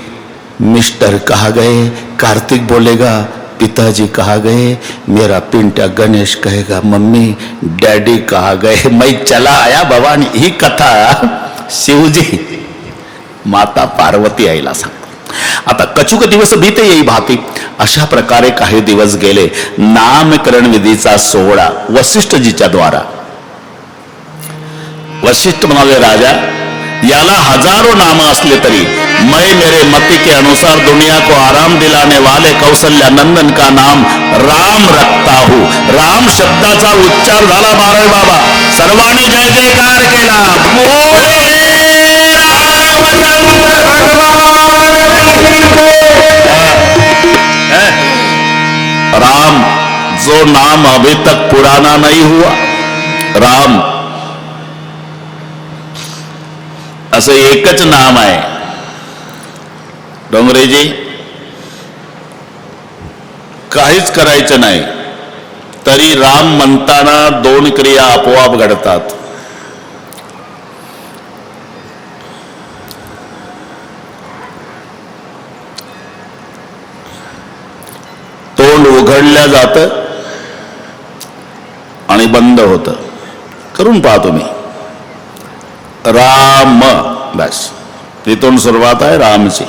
मिस्टर कहाँ गए, कार्तिक बोलेगा पिताजी कहाँ गए, मेरा पिंटा गणेश कहेगा मम्मी डैडी कहाँ गए. मैं चला आया भवानी. ही कथा शिवजी माता पार्वती आईला सांगतो. आता कचुक दिवस भीते येई भाती. अशा प्रकारे काही दिवस गेले. नामकरण विधीचा सोहळा वसिष्ठजीच्या द्वारा. वशिष्ठ म्हणाले, राजा याला हजारों नाम असले तरी मैं मेरे मति के अनुसार दुनिया को आराम दिलाने वाले कौशल्या नंदन का नाम राम रखता हूं. राम शब्दाचा उच्चार झाला. बारावी बाबा सर्वांनी जय जयकार केला. राम जो नाम अभी तक पुराना नहीं हुआ. राम असं एकच नाम आहे. डोंगरेजी काहीच करायचं नाही तरी राम म्हणताना 2 क्रिया आपोआप घडतात. तोंड उघडल्या जातं आणि बंद होतं. करून पहा तुम्ही. राम बस तिथून सुरुवात आहे रामची.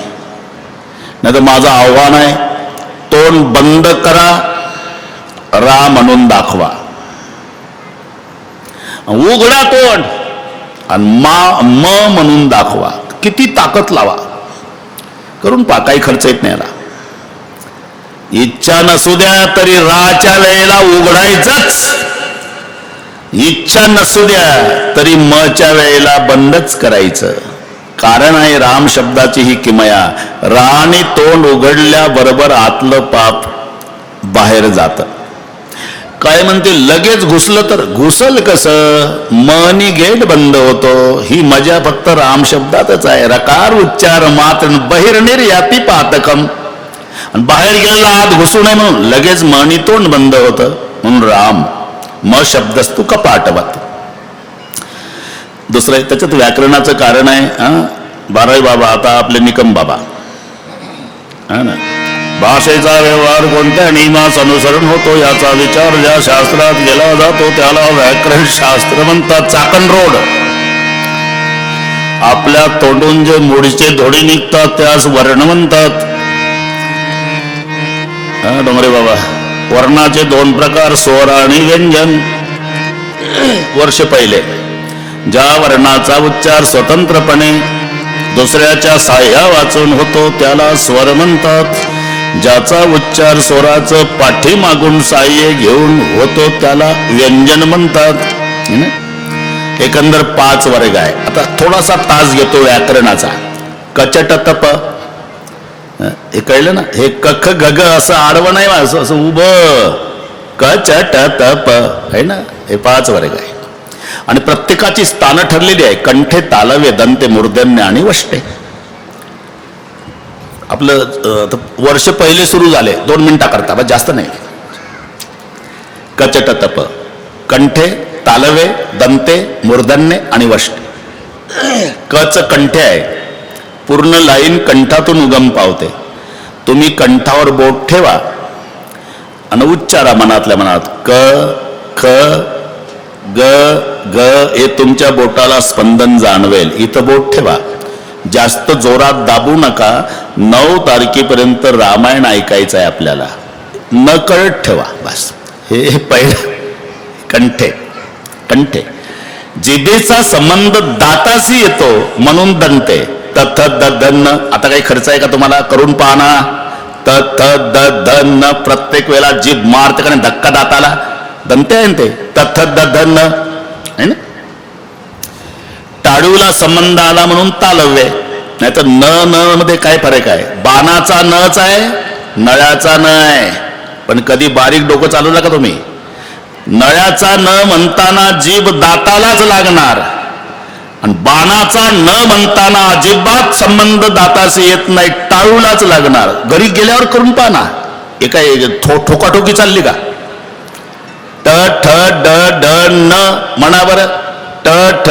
नाही तर माझं आव्हान आहे, तोंड बंद करा, राम म्हणून दाखवा. उघडा तोंड आणि म म्हणून दाखवा. किती ताकद लावा. करून पहा. काही खर्च येत नाही. इच्छा नसू द्या तरी राच्या वेळेला उघडायचंच. इच्छा नसू द्या तरी मच्या वेळेला बंदच करायचं. कारण आहे राम शब्दाची ही किमया. राने तोंड उघडल्याबरोबर आतलं पाप बाहेर जात. काय म्हणते, लगेच घुसलं तर घुसल कसं? मनी गेट बंद होतो. ही मजा फक्त राम शब्दातच आहे. रकार उच्चार मात्र बहिर्निर्याती पातकम. आणि बाहेर गेलेला आत घुसू नये म्हणून लगेच मनी तोंड बंद होतं. म्हणून राम म शब्दस्तु कपाटवत. दुसरं त्याच्यात व्याकरणाचं कारण आहे. बारावी बाबा आता आपले निकम बाबा हा ना. भाषेचा व्यवहार कोणत्या नियमास अनुसरण होतो याचा विचार ज्या शास्त्रात केला जातो त्याला व्याकरण शास्त्र म्हणतात. चाकण रोड, आपल्या तोंडून जे मोडीचे धोडी निघतात त्यास वर्ण म्हणतात. डोंगरे बाबा, वर्णाचे 2 प्रकार, स्वर आणि व्यंजन. वर्ष पहिले, ज्या वर्णाचा उच्चार स्वतंत्रपणे दुसऱ्याच्या साह्या वाचून होतो त्याला स्वर म्हणतात. ज्याचा उच्चार स्वराचं पाठीमागून साह्य घेऊन होतो त्याला व्यंजन म्हणतात. एकंदर 5 वर्ग आहे. आता थोडासा तास घेतो व्याकरणाचा. कचट तप, हे कळलं ना? हे कख गग असं आडवं नाही, असं उभं. कचट तप आहे ना, हे 5 वर्ग आहे. आणि प्रत्येकाची स्थानं ठरलेली आहे. कंठे, तालवे, दंते, मूर्धन्य आणि वष्टे. आपलं वर्ष पहिले सुरू झाले 2 मिनिटाकरता, बस जास्त नाही. कचट तप, कंठे, तालवे, दंते, मूर्धन्य आणि वष्टे. कच कंठे आहे, पूर्ण लाईन कंठातून उगम पावते. तुम्ही कंठावर बोट ठेवा आणि उच्चारा मनातल्या मनात. क, ख, ग, ग हे तुमच्या बोटाला स्पंदन जाणवेल. इथं बोट ठेवा, जास्त जोरात दाबू नका. 9 तारखेपर्यंत रामायण ऐकायचं आहे आपल्याला. न कळत ठेवा, बस. हे पहिलं. कंठे, कंठे. जिभेचा संबंध दाताशी येतो म्हणून दंते. तथ दन. आता काही खर्च आहे का तुम्हाला? करून पाहना. तथ दन, प्रत्येक वेळेला जीभ मारते का धक्का दाताला, दंते आहे ते. तथ दन आहे ना. टाळूला संबंध आला म्हणून तालव्य. नाही तर न मध्ये काय फरक आहे? बाणाचा नच आहे, नळ्याचा न आहे. पण कधी बारीक डोकं चालवलं का तुम्ही? नळ्याचा न म्हणताना जीभ दातालाच लागणार आणि बाणाचा न म्हणताना अजिबात संबंध दाताशी येत नाही, टाळूलाच लागणार. घरी गेल्यावर करून पाहना. हे काय ठोकाठोकी चालली का? ट ठ ड ड न म्हणा बरं. ट ठ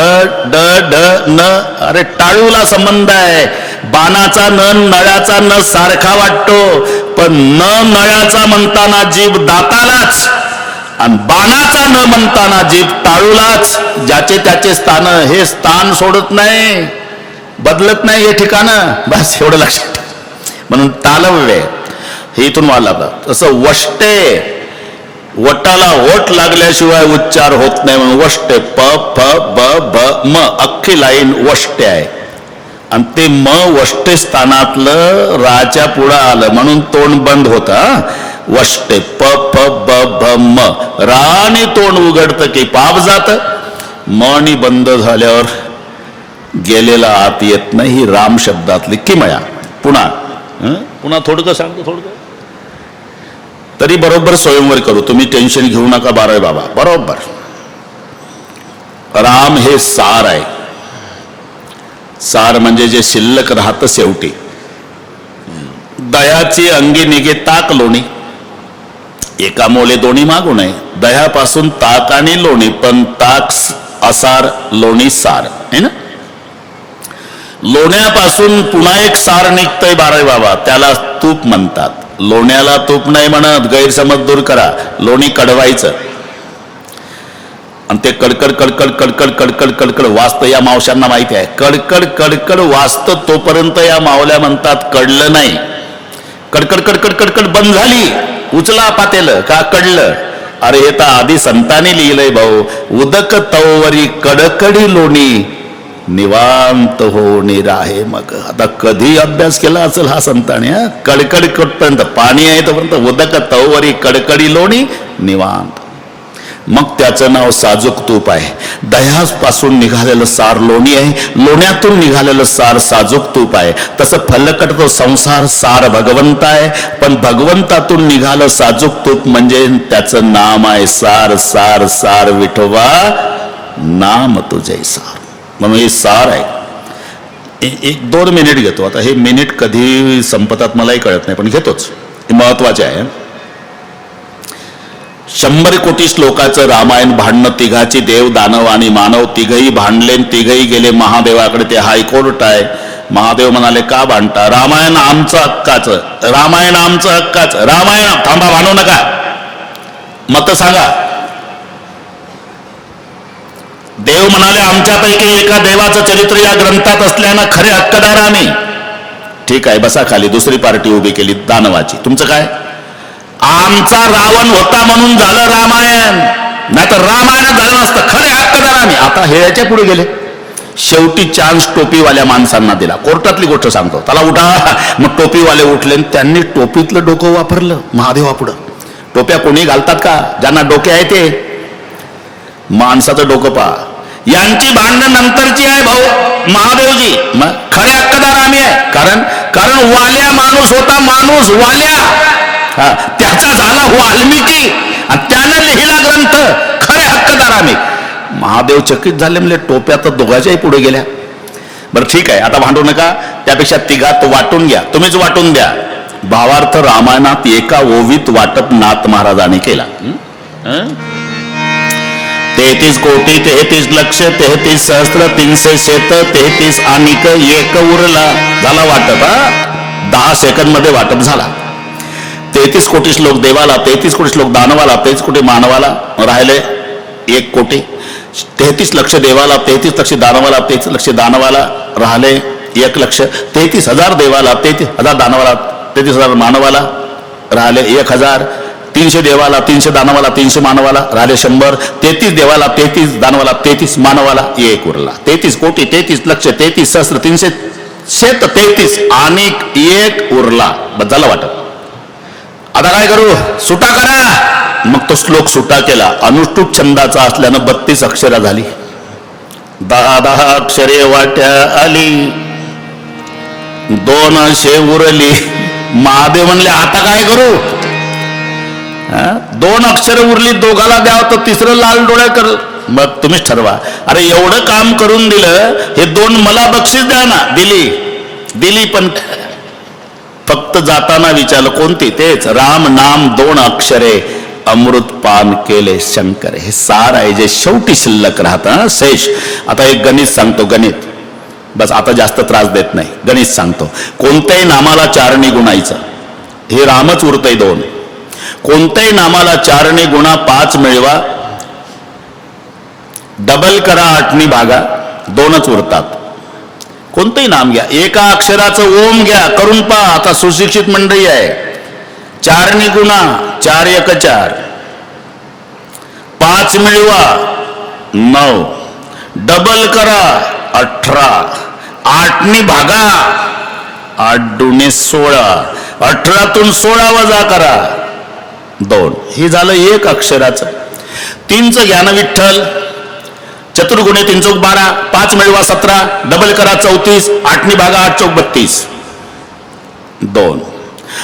ड ड न. अरे टाळूला संबंध आहे. बाणाचा न, नळ्याचा न सारखा वाटतो, पण न नळ्याचा म्हणताना जीभ दातालाच आणि बाणाचा न म्हणताना जीभ टाळूलाच. ज्याचे त्याचे स्थान, हे स्थान सोडत नाही, बदलत नाही हे ठिकाणं. बस एवढं लक्षात. म्हणून तालव्य हे इथून वाला. तसं वष्टे, वटाला वट लागल्याशिवाय उच्चार होत नाही म्हणून वष्टे. प फ ब ब म अख्खी लाईन वष्टे आहे. आणि ते म वष्टे स्थानातलं राच्या पुढं आलं म्हणून तोंड बंद होतं. वष्टे. प फ ब भ म. रा आणि तोंड उघडतं की पाप जात. मनी बंद झाल्यावर गेलेला आत येत नाही. ही राम शब्दातली किमया. पुन्हा थोडकं सांगतो, थोडकं तरी बरोबर स्वयंवर करू. तुम्ही टेन्शन घेऊ नका. 12 बाबा बरोबर. राम हे सार आहे. सार म्हणजे जे शिल्लक राहतं शेवटी. दह्याची अंगी निघे ताक लोणी. एका मोले दोन्ही मागू नये. दह्यापासून ताक आणि लोणी, पण ताक असार, लोणी सार है ना. लोण्यापासून पुन्हा एक सार निघतंय 12 बाबा, त्याला तूप म्हणतात. लोण्याला तूप नाही म्हणत, गैरसमज दूर करा. लोणी कडवायचं आणि ते कडकड कडकड कडकड कडकड कडकड वाजतं. या मावशांना माहिती आहे. कडकड कडकड वाजतं तोपर्यंत या मावल्या म्हणतात कडलं नाही. कडकड कडकड कडकड बंद झाली, उचला पातेलं का कडलं. अरे हे तर आधी संतांनी लिहिलंय भाऊ. उदक तववरी कडकडी लोणी, निवांत होणी राहे मग. आता कधी अभ्यास केला असेल हा संतांनी. कडकड पर्यंत पाणी आहे तोपर्यंत उदक तववरी कडकडी लोणी निवांत. मग त्याचं नाव साजूक तूप आहे. दह्यापासून निघालेलं सार लोणी आहे, लोण्यातून निघालेलं सार साजूक तूप आहे. तसं फलकट तो संसार सार भगवंत आहे, पण भगवंतातून निघालं साजूक तूप म्हणजे त्याचं नाम आहे सार. सार सार विठोबा नाम तुझे सार. म्हणून हे सार आहे. 1-2 मिनिट घेतो. आता हे मिनिट कधी संपतात मलाही कळत नाही, पण घेतोच. हे महत्वाचे आहे. 100 कोटी श्लोकाचं रामायण भांडणं. तिघाची देव, दानव आणि मानव तिघही भांडले, तिघही गेले महादेवाकडे. ते हायकोर्ट आहे. महादेव म्हणाले का भांडता? रामायण आमचं हक्काचं, रामायण आमचं हक्काचं, रामायण. थांबा, भांडू नका, मत सांगा. देव म्हणाले आमच्यापैकी एका देवाचं चरित्र या ग्रंथात असल्यानं खरे हक्कदार आम्ही. ठीक आहे, बसा खाली. दुसरी पार्टी उभी केली दानवाची. तुमचं काय? आमचा रावण होता म्हणून झालं रामायण, नाही तर रामायण झालं नसतं. खरे हक्कदार आम्ही. आता हे याच्या पुढे गेले. शेवटी चान्स टोपीवाल्या माणसांना दिला. कोर्टातली गोष्ट सांगतो, त्याला उठा. मग टोपीवाले उठले, त्यांनी टोपीतलं डोकं वापरलं महादेवापुढं. टोप्या कोणी घालतात का? ज्यांना डोके आहे ते. माणसाचं डोकं पहा. यांची भांडणं नंतरची आहे भाऊ. महादेवजी मग खरे हक्कदार आम्ही आहे. कारण वाल्या माणूस होता, माणूस वाल्या, त्याचा झाला वाल्मिकी आणि त्यानं लिहिला ग्रंथ. खरे हक्कदार आम्ही. महादेव चकित झाले, म्हणजे टोप्या तर दोघाच्याही पुढे गेल्या. बरं ठीक आहे, आता भांडू नका. त्यापेक्षा तिघात वाटून घ्या, तुम्हीच वाटून द्या. भावार्थ रामायणात एका ओवीत वाटप नाथ महाराजांनी केला. 33 कोटी 33 लक्ष 33 सहस्त्र 300 शेत 33 आणिक एक उरला. झाला वाटप. 10 सेकंद मध्ये वाटप झाला. 33 कोटी श्लोक देवाला, 33 कोटी श्लोक दानवाला, 33 कोटी मानवाला, राहिले 1 कोटी. 33 लक्ष देवाला, 33 लक्ष दानवाला, 33 लक्ष दानवाला, राहिले 1 लक्ष. 33,000 देवाला, 33,000 दानवाला, 33,000 मानवाला, राहिले 1,000. 300 देवाला, 300 दानवाला, 300 मानवाला, राहिले 100. 33 देवाला, 33 दानवाला, 33 मानवाला, 1 उरला. 33 कोटी 33 लक्ष 33 सहस्त्र 300 शेत 33 आणि 1 उरला. बदला वाटत. आता काय करू? सुटा करा. मग तो श्लोक सुटा केला. अनुष्टुप छंदाचा असल्यानं 32 अक्षरा झाली. 10 अक्षरे वाट्या आली, 200 उरली. महादेव म्हणले आता काय करू? 2 अक्षर उरली, दोघाला द्यावं तर तिसरं लाल डोळे कर. मग तुम्हीच ठरवा. अरे एवढं काम करून दिलं, हे 2 मला बक्षीस द्या ना. दिली पण फक्त जाताना विचारलं कोणती? तेच राम नाम 2 अक्षरे अमृत पान केले शंकर. हे सार आहे जे शेवटी शिल्लक राहतं. शेष. आता एक गणित सांगतो, गणित. बस आता जास्त त्रास देत नाही. गणित सांगतो. कोणत्याही नामाला 4 गुणायचं. हे रामच उरतंय 2. कोणत्याही नामाला 4 गुणा 5 मिळवा, डबल करा 8 भागा, 2च उरतात. कोणतंही नाम घ्या. एका अक्षराचं ओम घ्या, करून पहा. आता सुशिक्षित मंडळी आहे. 4 गुणा 4 1 4, 5 मिळवा 9, डबल करा 18, 8 भागा 8 दुणे 16, 18तून 16 वजा करा 2. हे झालं 1 अक्षराचं. 3चं घ्या ना विठ्ठल. चतुर्गुणे 3 चौक 12, 5 मिळवा 17, डबल करा 34, 8 भागा 8 चौक 32 2.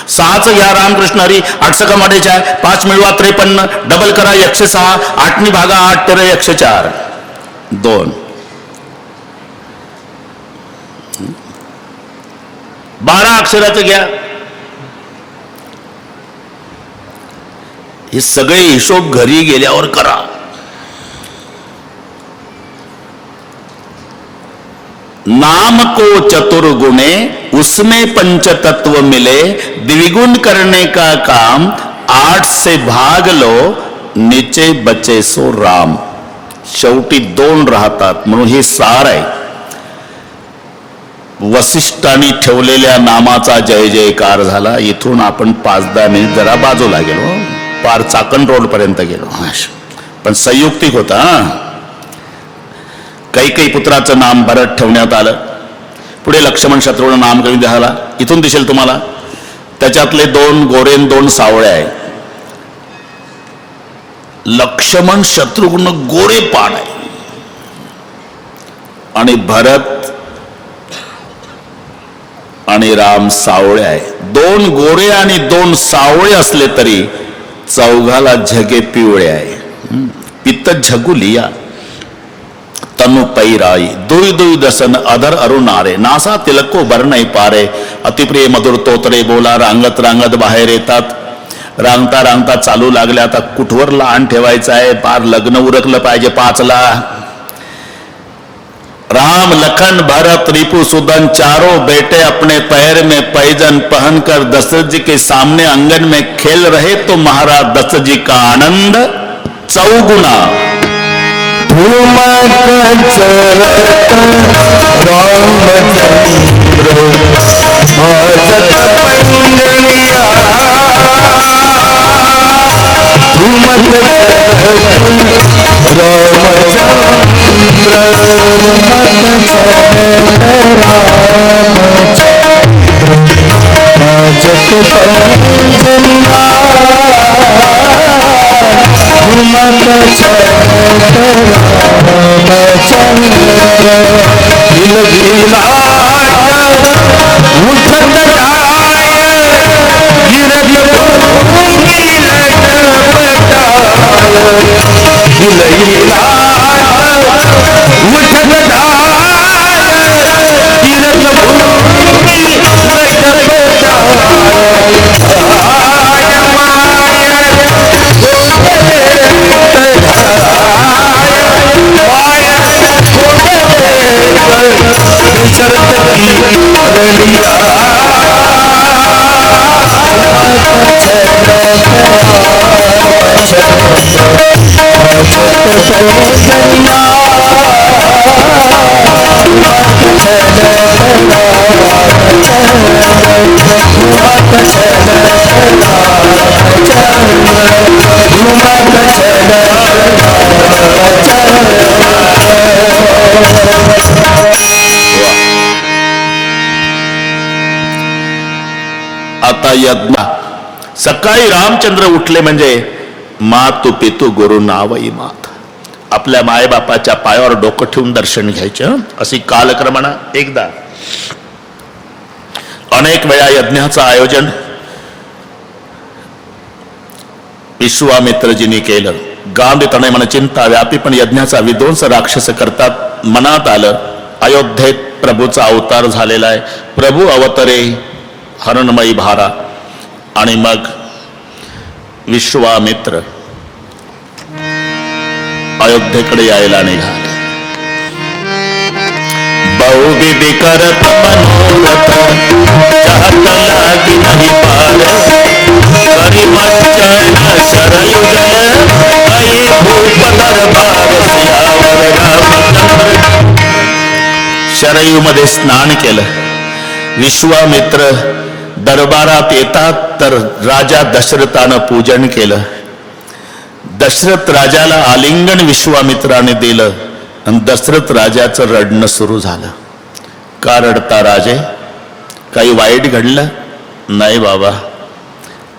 6चं घ्या रामकृष्ण हरी, 8 सका 4, 5 मिळवा 53, डबल करा 106, 8 भागा 8 13 104 2. 12 अक्षराचं घ्या. हे सगळे हिशोब घरी गेल्यावर करा. नाम को चतुर्गुणे उसमें पंचतत्व मिले, द्विगुण करने का काम 8 से भाग लो, नीचे बचे सो राम. शेवटी 2 राहतात म्हणून हे सार आहे. वसिष्ठांनी ठेवलेल्या नामाचा जय जयकार झाला. इथून आपण 5-10 मिनिट जरा बाजूला गेलो, पार चाकण रोड पर्यंत गेलो. पण संयुक्तिक होता. कैकेयी पुत्राचं नाम भरत ठेवण्यात आलं. पुढे लक्ष्मण शत्रुघ्न नामकरण झाला. इथून दिसेल तुम्हाला. त्याच्यातले 2 गोरे 2 सावळे आहे. लक्ष्मण शत्रुघ्न गोरे पाड आहे आणि भरत आणि राम सावळे आहे. 2 गोरे आणि 2 सावळे असले तरी चौघाला झगे पिवळे आहे. पित्त झगू लिया तनु पैराई, दुई दुई दसन अधर अरुणारे, नासा तिलको बरनई पारे, अतिप्रिय मधुर तोतरे बोला, रांगत रांगत बाहेर येतात. रांगता रांगता चालू लागले. आता कुठवर लहान ठेवायचं आहे. पार लग्न उरकलं पाहिजे 5ला. राम लखन भरत रिपु सुदन चारों बेटे अपने पैर में पैजन पहनकर दशरथ जी के सामने आंगन में खेल रहे तो महाराज दशरथ जी का आनंद चौगुना। आता यज्ञ सकाळी रामचंद्र उठले म्हणजे मातु पितु गुरु नावई मात, आपल्या मायबापाच्या पायावर डोकं ठेवून दर्शन घ्यायचं अशी कालक्रमणा एकदा अनेक वेळा यज्ञाचं आयोजन विश्वामित्रजींनी केलं. गांधितणे मन चिंता व्यापी पण यज्ञाचा विध्वंस राक्षस करतात. मनात आलं अयोध्येत प्रभूचा अवतार झालेला आहे, प्रभू अवतरे हरणमयी भारा. आणि मग विश्वामित्र अयोध्येकडे यायला निघाले. बहुविधी करत मनोरथ चाहत लागी नाही पार, करी मच्चण शरयु जल आई भूप दरबार सियावर रामचंद्र. शरयू मध्ये स्नान केलं. विश्वामित्र दरबारात येतात तर राजा दशरथानं पूजन केलं. दशरथ राजाला आलिंगन विश्वामित्राने दिलं आणि दशरथ राजाचं रडणं सुरू झालं. का रडता राजे? काही वाईट घडलं? नाही बाबा,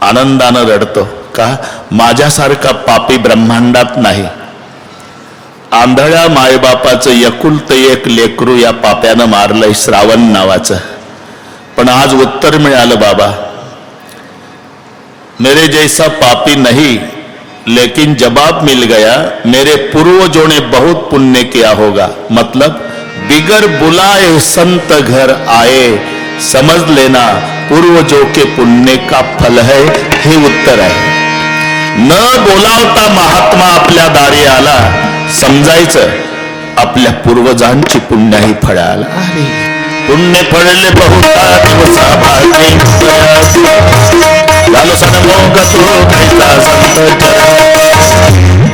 आनंदानं रडतो. का? माझ्यासारखा पापी ब्रह्मांडात नाही. आंधळ्या मायबापाचं एकुलतं एक लेकरू या पाप्यानं मारलंय, श्रावण नावाचं. पण आज उत्तर मिळालं बाबा, मेरे जैसा पापी नहीं लेकिन जवाब मिल गया, मेरे पूर्वजों ने बहुत पुण्य किया होगा. मतलब बिगर बुलाए संत घर आए, समझ लेना पूर्वजों के पुण्य का फल है. हे उत्तर आहे. न बोलावता महात्मा आपल्या दारी आला, समजायचं आपल्या पूर्वजांची पुण्याही फळाला. पुण्य पडले बहुता दिवसा भाजी झालो सनमोग तो कैसा संत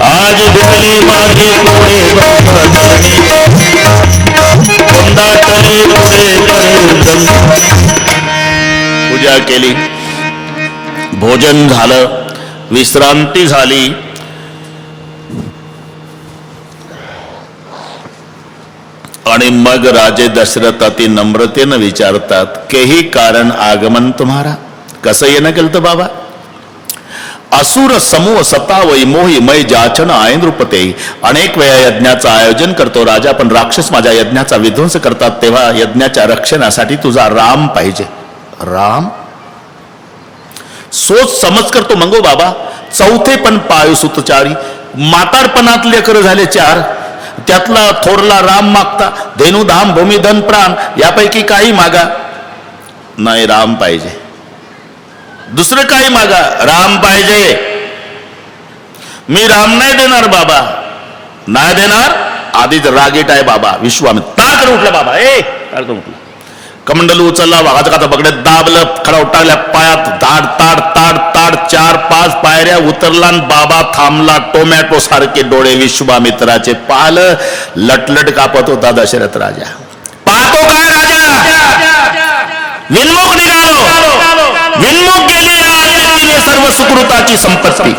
आज दिसली माझी कोणी बंधनी कोंदाटली पूजा केली, भोजन झालं, विश्रांती झाली. आणि मग राजे दशरथ अति नम्रतेनं विचारतात, केही कारण आगमन तुम्हारा? कसं येणं केलं बाबा? असुर समूह सता वै मोही मै जाचन आय नृपते. अनेक वेळा यज्ञाचं आयोजन करतो राजा, पण राक्षस माझ्या यज्ञाचा विध्वंस करतात. तेव्हा यज्ञाच्या रक्षणासाठी तुझा राम पाहिजे. राम? सोच समज करतो मंगो बाबा. चौथे पण पायू सुतचारी, म्हातारपणात लेकर झाले 4, त्यातला थोरला राम मागता. धेनुधाम भूमी धन प्राण यापैकी काही मागा. नाही, राम पाहिजे. दुसरं काही मागा, राम पाहिजे. मी राम नाही देणार बाबा, नाही देणार. आधीच रागीट आहे बाबा विश्वामित्र. ताडकन उठला बाबा, ताडकन उठला, कमंडलू उचलला, वाघाचं काता बगड्यात दाबलं, खडा टाकल्या पायात, ताड ताड ताड ताड 4-5 पायऱ्या उतरला, बाबा थांबला. टोमॅटो सारखे डोळे विश्वामित्राचे, पाहिलं लटलट कापत होता दशरथ राजा. पाहतो काय राजा, विनमुख निघालो, विनमुख गेली सर्व सुकृताची संपत्ती.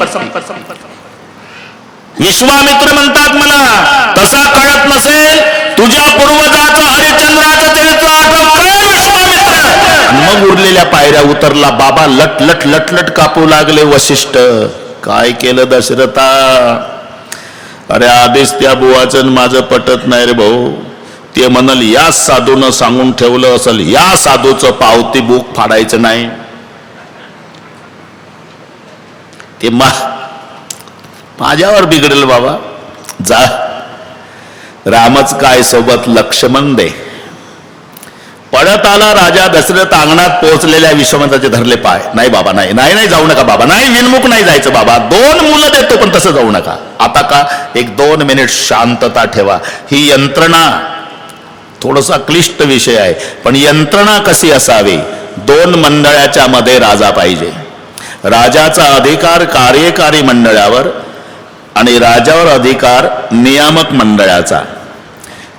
विश्वामित्र म्हणतात, मला तसा कळत नसेल, तुझ्या पूर्वजाचं हरिश्चंद्राचं चरित्र आठवत विश्वामित्र. मग उरलेल्या पायऱ्या उतरला. बाबा लट लट लट कापू लागले. वशिष्ठ काय केलं दशरथा, अरे आधीच त्या बुवाचं माझं पटत नाही रे भाऊ. ते म्हणाल या साधूनं सांगून ठेवलं असेल, या साधूचं पावती बुक फाडायचं नाही. ते माझ्यावर बिघडेल बाबा, जा. रामच काय सोबत लक्ष्मण दे. पळत आला राजा दशरथ. अंगणात पोहोचलेल्या विश्वामित्राचे धरले पाय. नाही बाबा, नाही नाही नाही, जाऊ नका बाबा, नाही विनमुख नाही जायचं बाबा, 2 मुलं देतो पण तसं जाऊ नका. आता का, 1-2 मिनिट शांतता ठेवा. ही यंत्रणा थोडासा क्लिष्ट विषय आहे, पण यंत्रणा कशी असावी. 2 मंडळाच्या मध्ये राजा पाहिजे. राजाचा अधिकार कार्यकारी मंडळावर आणि राजावर अधिकार नियामक मंडळाचा.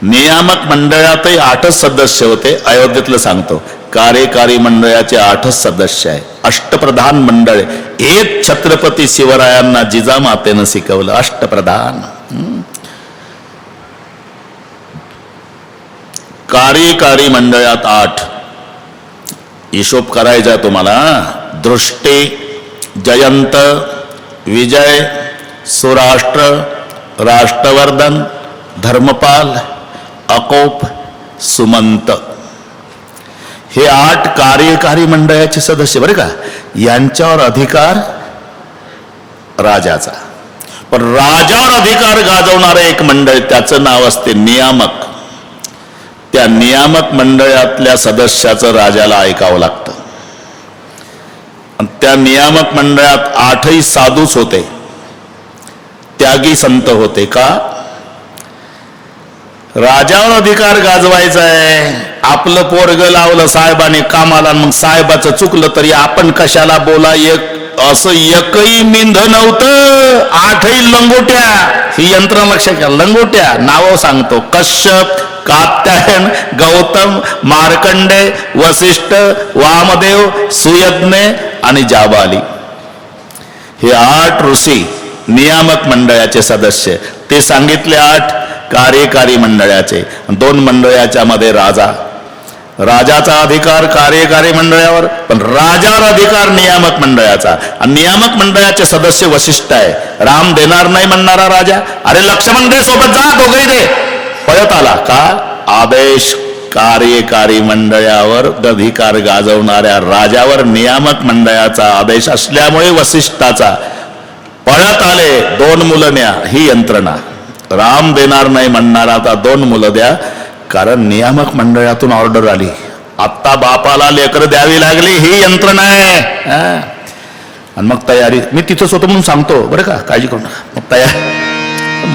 नियामक मंडळातही 8 सदस्य होते. अयोध्येतलं सांगतो, कार्यकारी मंडळाचे 8 सदस्य आहे. अष्टप्रधान मंडळ. एक छत्रपती शिवरायांना जिजामातेनं शिकवलं, अष्टप्रधान. कार्यकारी मंडळात 8. हिशोब करायचा तुम्हाला. दृष्टी, जयंत, विजय, सुराष्ट्र, राष्ट्रवर्धन, धर्मपाल, अकोप, सुमंत. हे 8 कार्यकारी मंडळाचे सदस्य बरे का. यांच्यावर अधिकार राजाचा. पण राजावर अधिकार गाजवणारं एक मंडळ, त्याचं नाव असते नियामक. त्या नियामक मंडळातल्या सदस्याचं राजाला ऐकावं लागतं. आणि त्या नियामक मंडळात 8ही साधूच होते, त्यागी संत होते. का, राजावर अधिकार गाजवायचा आहे. आपलं पोरग लावलं साहेबाने कामाला, मग साहेबाचं चुकलं तरी आपण कशाला बोला. असं एकही मिंध नव्हतं. 8ही लंगोट्या. ही यंत्रणा लक्षात घ्या. लंगोट्या नाव सांगतो, कश्यप, कात्यायन, गौतम, मार्कंडे, वसिष्ठ, वामदेव, सुयज्ञ आणि जाबाली. हे 8 ऋषी नियामक मंडळाचे सदस्य. ते सांगितले 8 कार्यकारी मंडळाचे. 2 मंडळाच्या मध्ये राजा. राजाचा अधिकार कार्यकारी मंडळावर, पण राजावर अधिकार नियामक मंडळाचा. आणि नियामक मंडळाचे सदस्य वशिष्ठ आहे. राम देणार नाही म्हणणारा राजा, अरे लक्ष्मण दे सोबत, जा दोघही दे. पळत आला. का, आदेश कार्यकारी मंडळावर अधिकार गाजवणाऱ्या राजावर नियामक मंडळाचा आदेश असल्यामुळे वसिष्ठाचा. पळत आले. 2 मुलं न्या. ही यंत्रणा. राम देणार नाही म्हणणारा आता 2 मुलं द्या, कारण नियामक मंडळातून ऑर्डर आली. आत्ता बापाला लेकर द्यावी लागली. ही यंत्रणा आहे. आणि मग तयारी. मी तिथंच होतो म्हणून सांगतो बरं का, काळजी करू नका. मग तयारी,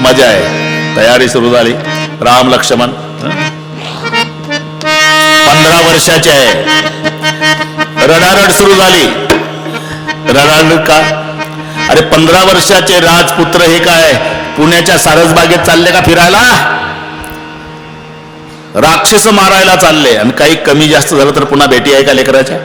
मजा आहे. तयारी सुरू झाली. राम लक्ष्मण 15 वर्षाचे आहे. रडारड सुरू झाली. रडारड का, अरे 15 वर्षाचे राजपुत्र हे काय पुण्याच्या सारसबागेत चालले का फिरायला, राक्षस मारायला चालले. आणि काही कमी जास्त झालं तर पुन्हा भेटी आहे का लेकराच्या.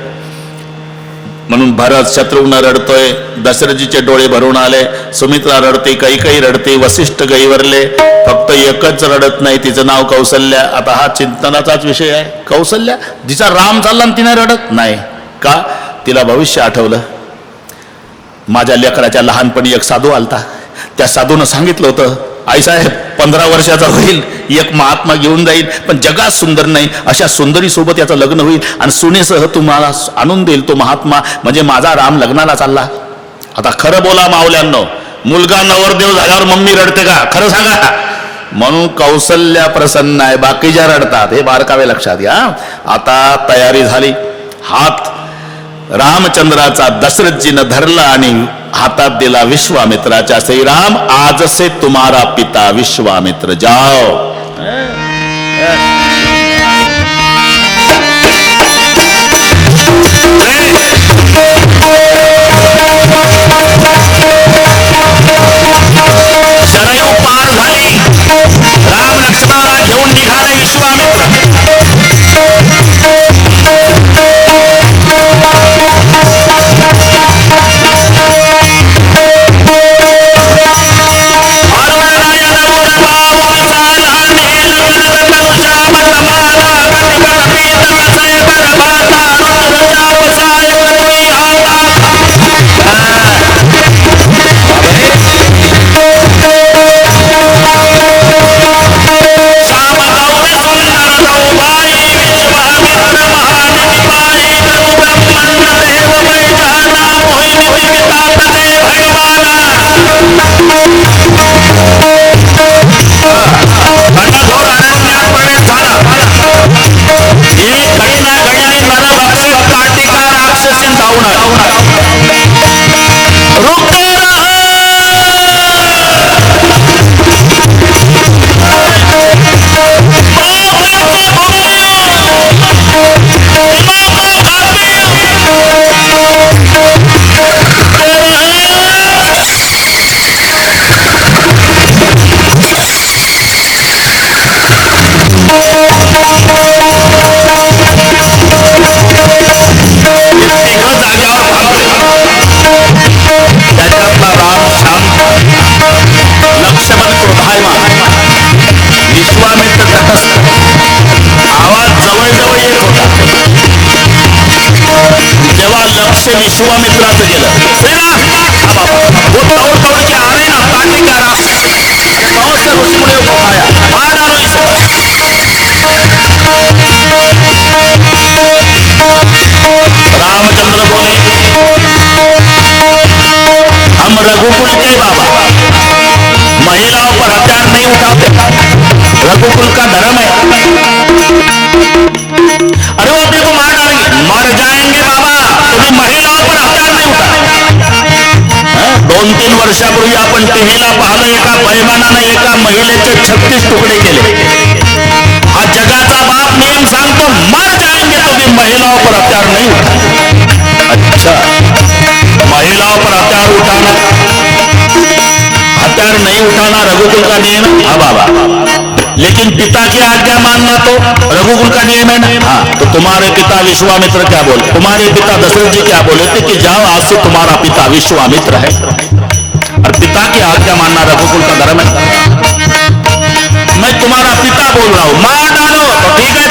म्हणून भरत शत्रुघ्न रडतोय. दशरथजीचे डोळे भरून आले. सुमित्रा रडते, कैकेयी रडते, वसिष्ठ गैवरले. फक्त एकच रडत नाही, तिचं नाव कौसल्या. आता हा चिंतनाचाच विषय आहे. कौसल्या, जिचा राम चालला आणि तिने रडत नाही का. तिला भविष्य आठवलं. माझ्या लेकराच्या लहानपणी एक साधू आलता. त्या साधूनं सांगितलं होतं, आईसाहेब 15 वर्षाचा होईल, एक महात्मा घेऊन जाईल, पण जगात सुंदर नाही अशा सुंदरी सोबत याचं लग्न होईल आणि सुनेसह तुम्हाला आणून देईल तो महात्मा, म्हणजे माझा राम लग्नाला चालला. आता खरं बोला मावल्यांनो, मुलगा नवरदेव झाल्यावर मम्मी रडते का, खरं सांगा. म्हणून कौसल्या प्रसन्न आहे, बाकीच्या रडतात. हे बारकावे लक्षात घ्या. आता तयारी झाली. हात रामचंद्राचा दशरथजीनं धरला आणि हातात दिला विश्वामित्राच्या. श्रीराम, आज से तुम्हारा पिता विश्वामित्र, जाओ. रघुकुल के बाबा, महिलाओं पर हथियार नहीं उठाते, रघुकुल का धर्म है। अरे वो अपने को मार डालेंगे, मर जाएंगे बाबा, तुम्ही महिलाओं पर हथियार नाही उठा। 2-3 वर्षापूर्वी आपण टीव्हीला पाहिलं, एका बैमानाने एका महिलेचे 36 तुकडे केले। हा जगाचा बाप नियम सांगतो, मर जाएंगे तुम्ही महिलाओं पर हथियार नहीं उठा। अच्छा, महिलाओं पर हथियार उठाना, हथियार नहीं उठाना रघुकुल का नियम है। हाँ बाबा, लेकिन पिता की आज्ञा मानना तो रघुकुल का नियम है ना। हाँ, तो तुम्हारे पिता विश्वामित्र क्या बोले, तुम्हारे पिता दशरथ जी क्या बोले थे कि जाओ आज से तुम्हारा पिता विश्वामित्र है, और पिता की आज्ञा मानना रघुकुल का धर्म है। मैं तुम्हारा पिता बोल रहा हूं, मार डालो तो ठीक है